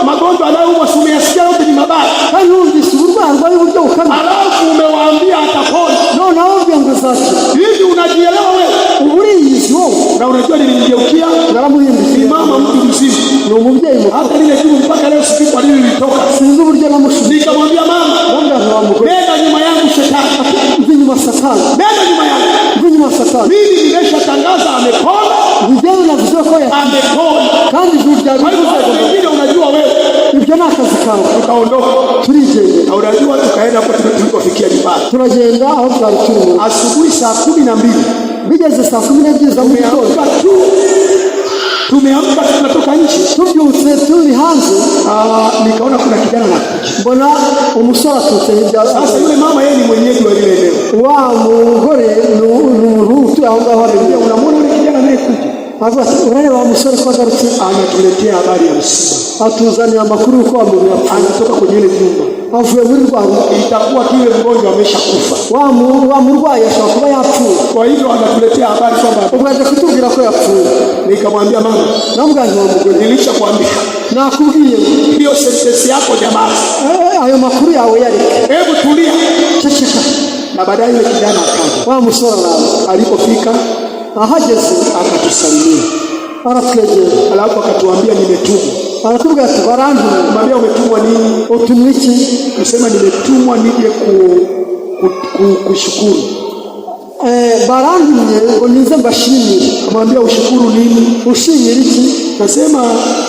Speaker 1: magonjwa anayoumwa umeyasikia yote ni mabaya.
Speaker 2: Kandi wumvise uburwayi bwawe uburyo ukamye.
Speaker 1: Alafu umewaambia atapona.
Speaker 2: None nawe ngo zaki.
Speaker 1: Hivi unajielewa wewe?
Speaker 2: Uriyizi wewe.
Speaker 1: Na unajua nilimgeukia
Speaker 2: naramuhindukira.
Speaker 1: Ni mama mtu mzima.
Speaker 2: Ni umubyeyi mukuru.
Speaker 1: Hata lile jibu mpaka leo sijui kwa nini lilitoka.
Speaker 2: Sinzi uburyo namushubije.
Speaker 1: Nikamwambia mama, nenda nyuma yangu shetani.
Speaker 2: Nyuma Satani.
Speaker 1: Nenda nyuma yangu.
Speaker 2: Nyuma Satani.
Speaker 1: Mimi nimeshatangaza amepona.
Speaker 2: Ndio navuze ko
Speaker 1: amepona.
Speaker 2: Kandi burya
Speaker 1: bivuze unajua wewe.
Speaker 2: Ibyo nakazi kawe.
Speaker 1: Tukaondoka.
Speaker 2: Turigenda.
Speaker 1: Na unajua tukaenda hapo tulipofikia nyumbani.
Speaker 2: Turagenda aho twari turi.
Speaker 1: Asubuhi saa 12.
Speaker 2: Bigeze saa 12 za mugitondo.
Speaker 1: Tumeamka tunatoka nje.
Speaker 2: Tubyutse turi hanze.
Speaker 1: Nikaona kuna kijana anakuja.
Speaker 2: Mbona umusore atutse hirya.
Speaker 1: Sasa yule mama yeye ni mwenyeji wa ile eneo.
Speaker 2: Wa mugore n'umuntu aho ngaho ari.
Speaker 1: Unamwona yule kijana anayekuja.
Speaker 2: Urareba wa musore ko agarutse
Speaker 1: anatuletea habari ya msiba.
Speaker 2: Atuzania amakuru ko amubira
Speaker 1: anatoka kwenye ile nyumba.
Speaker 2: Avuye muri Rwanda.
Speaker 1: Itakuwa kile mgonjwa ameshakufa.
Speaker 2: Wa murwayi ashobora kuba yapfuye.
Speaker 1: Kwa hivyo anatuletea habari kwamba
Speaker 2: ugaje kutubwira ko yapfuye.
Speaker 1: Nikamwambia mama,
Speaker 2: namuganje wa mugore
Speaker 1: nilishakwambia.
Speaker 2: Nakubwiye
Speaker 1: hiyo sentence yako jamaa.
Speaker 2: Ayo makuru yawe yari.
Speaker 1: Hebu tulia.
Speaker 2: Checheka.
Speaker 1: Na baadaye yule kijana akaja.
Speaker 2: Wa musore
Speaker 1: alipofika
Speaker 2: ahageze
Speaker 1: akatusalimia.
Speaker 2: Aratwegera.
Speaker 1: Alafu akatuambia nimetumwa.
Speaker 2: Aratubwira ati barandu.
Speaker 1: Mwambia umetumwa nini?
Speaker 2: Utumwa iki?
Speaker 1: Akasema nimetumwa nije kushukuru.
Speaker 2: Barandumye ngo nize mbashimire.
Speaker 1: Amwambia ushukuru nini?
Speaker 2: Ushimira iki?
Speaker 1: Akasema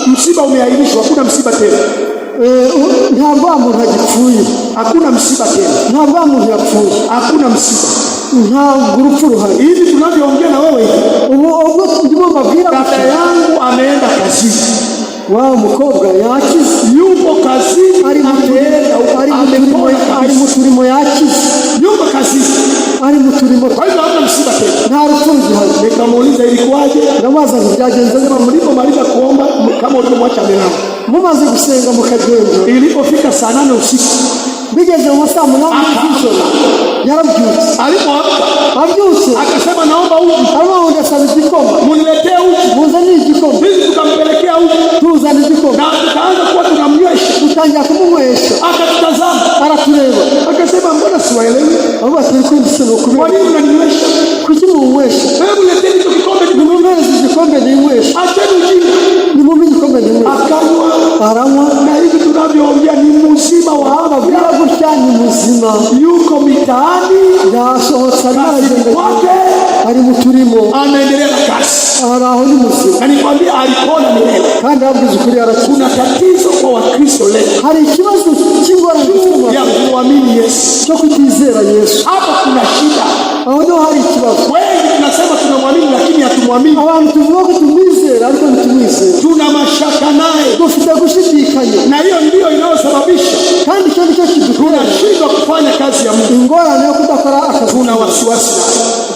Speaker 1: msiba umeahirishwa, hakuna msiba tena.
Speaker 2: Ntabwo umuntu agipfuye.
Speaker 1: Hakuna msiba tena.
Speaker 2: Ntabwo umuntu yapfuye.
Speaker 1: Hakuna msiba.
Speaker 2: Ntabwo urupfu ruhari.
Speaker 1: Hivi tunavyoongea na wewe
Speaker 2: ubwo ndimo babwira
Speaker 1: dada yangu ameenda kazini.
Speaker 2: Wa mukobwa yakize.
Speaker 1: Yuko kazini.
Speaker 2: Ari mu turimo yakize.
Speaker 1: Yuko kazini.
Speaker 2: Ari mu turimo.
Speaker 1: Kwa hivyo hakuna msiba tena.
Speaker 2: Nta rupfu ruhari.
Speaker 1: Nikamuuliza ilikuwaje?
Speaker 2: Namaza byagenze
Speaker 1: kama mlipomaliza kuomba kama ulimwacha amelala.
Speaker 2: Mumaze gusenga mukagenda.
Speaker 1: Ilipofika saa 8 usiku.
Speaker 2: Bigeze mu saa 8 z'ijoro. Yarabyutse. Abyutse.
Speaker 1: Akasema naomba uji.
Speaker 2: Aramuha ndasaba igikoma.
Speaker 1: Muniletee uji.
Speaker 2: Muzani igikoma.
Speaker 1: Sisi tukampelekea uji.
Speaker 2: Tuzana igikoma.
Speaker 1: Na tukaanza kuwa tunamnywesha.
Speaker 2: Tutangira kumumwesha.
Speaker 1: Akatutazama.
Speaker 2: Aratureba.
Speaker 1: Akasema mbona siwaelewi?
Speaker 2: Abo atikundi sino kubera.
Speaker 1: Kwa nini unanywesha?
Speaker 2: Kuki muwesha?
Speaker 1: Hebu leteni hicho kikombe
Speaker 2: nimumweshe igikombe nimwesha.
Speaker 1: Acheni ujinga.
Speaker 2: Nimumweshe igikombe nimwesha.
Speaker 1: Akanywa.
Speaker 2: Aranywa.
Speaker 1: Na hivi tunavyoongea ni mzima wa hapa.
Speaker 2: Bila gutya ni muzima.
Speaker 1: Yuko mitaani.
Speaker 2: Yasohotse ari mu turimo.
Speaker 1: Anaendelea na kazi.
Speaker 2: Araho ni muzima.
Speaker 1: Na nikwambia alipona milele.
Speaker 2: Kandi abwiza ukuri
Speaker 1: kuna tatizo kwa Wakristo leo.
Speaker 2: Hari ikibazo cy'ingorane
Speaker 1: ya kuamini Yesu.
Speaker 2: Cyo kutizera Yesu.
Speaker 1: Hapo kuna shida.
Speaker 2: Aho ndio hari ikibazo.
Speaker 1: Wengi tunasema tunamwamini lakini hatumwamini.
Speaker 2: Abantu tuvuga ko tumwizera ariko ntitumwizera.
Speaker 1: Tuna mashaka naye.
Speaker 2: Dufite gushidikanya.
Speaker 1: Na hiyo ndio inayosababisha
Speaker 2: kandi cyo nicyo kidukura
Speaker 1: tunashindwa kufanya kazi ya Mungu.
Speaker 2: Ingorane yo kudakora akazi.
Speaker 1: Tuna wasiwasi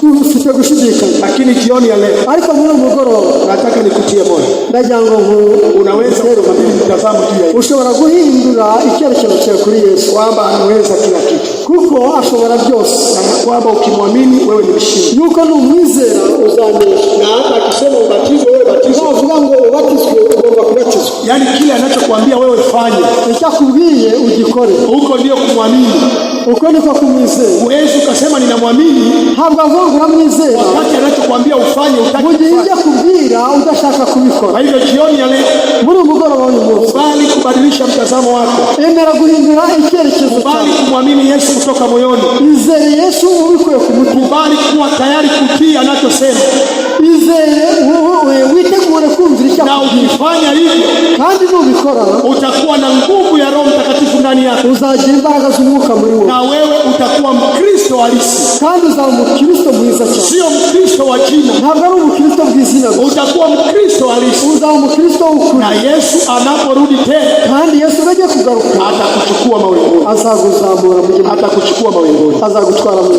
Speaker 1: naye.
Speaker 2: Dufite gushidikanya.
Speaker 1: Lakini jioni ya leo
Speaker 2: ariko muri mugoroba
Speaker 1: nataka nikutie moyo.
Speaker 2: Ndagira ngo
Speaker 1: unaweza kubadili mtazamo juu ya
Speaker 2: ushobora guhindura icyerekezo cyawe kuri Yesu.
Speaker 1: Kwamba anaweza kila kitu.
Speaker 2: Kuko ashobora byose.
Speaker 1: Na kwamba ukimwamini wewe ni mshindi.
Speaker 2: Yuko numwizera uzanesha.
Speaker 1: Na hata akisema ubatizo wewe batizo.
Speaker 2: Uvuga ngo ubatizwe ugomba kubatizwa.
Speaker 1: Yaani kile anachokuambia wewe fanye.
Speaker 2: Icyakubwiye ugikore.
Speaker 1: Huko ndio kumwamini.
Speaker 2: Uko niko kumwizera.
Speaker 1: Uwezi ukasema ninamwamini.
Speaker 2: Ntabwo avuga mwizera.
Speaker 1: Wakati anachokuambia ufanye utaki.
Speaker 2: Mugiye kubwira udashaka kubikora.
Speaker 1: Kwa hivyo jioni ya leo
Speaker 2: muri umugoroba w'umunsi
Speaker 1: kubali kubadilisha mtazamo wako.
Speaker 2: Emera guhindura icyerekezo.
Speaker 1: Kubali kumwamini Yesu kutoka moyoni.
Speaker 2: Izere Yesu ubikuye ku mutima.
Speaker 1: Kubali kuwa tayari kutii anachosema.
Speaker 2: Izere witegure kumvira icyo
Speaker 1: na ukifanya hivyo
Speaker 2: kandi nubikora
Speaker 1: utakuwa na nguvu ya Roho Mtakatifu ndani yako.
Speaker 2: Uzagira imbaraga z'umwuka muri wowe.
Speaker 1: Na wewe utakuwa Mkristo halisi.
Speaker 2: kandi uzaba umukristo mwiza cyane.
Speaker 1: Sio mkristo wa jina.
Speaker 2: Ntabwo ari umukristo bw'izina.
Speaker 1: Utakuwa mkristo halisi.
Speaker 2: Uzaba umukristo w'ukuri.
Speaker 1: Na Yesu anaporudi tena,
Speaker 2: kandi Yesu agiye kugaruka,
Speaker 1: atakuchukua mawinguni.
Speaker 2: azaguzamura mu gihe,
Speaker 1: atakuchukua mawinguni,
Speaker 2: azagutwara mu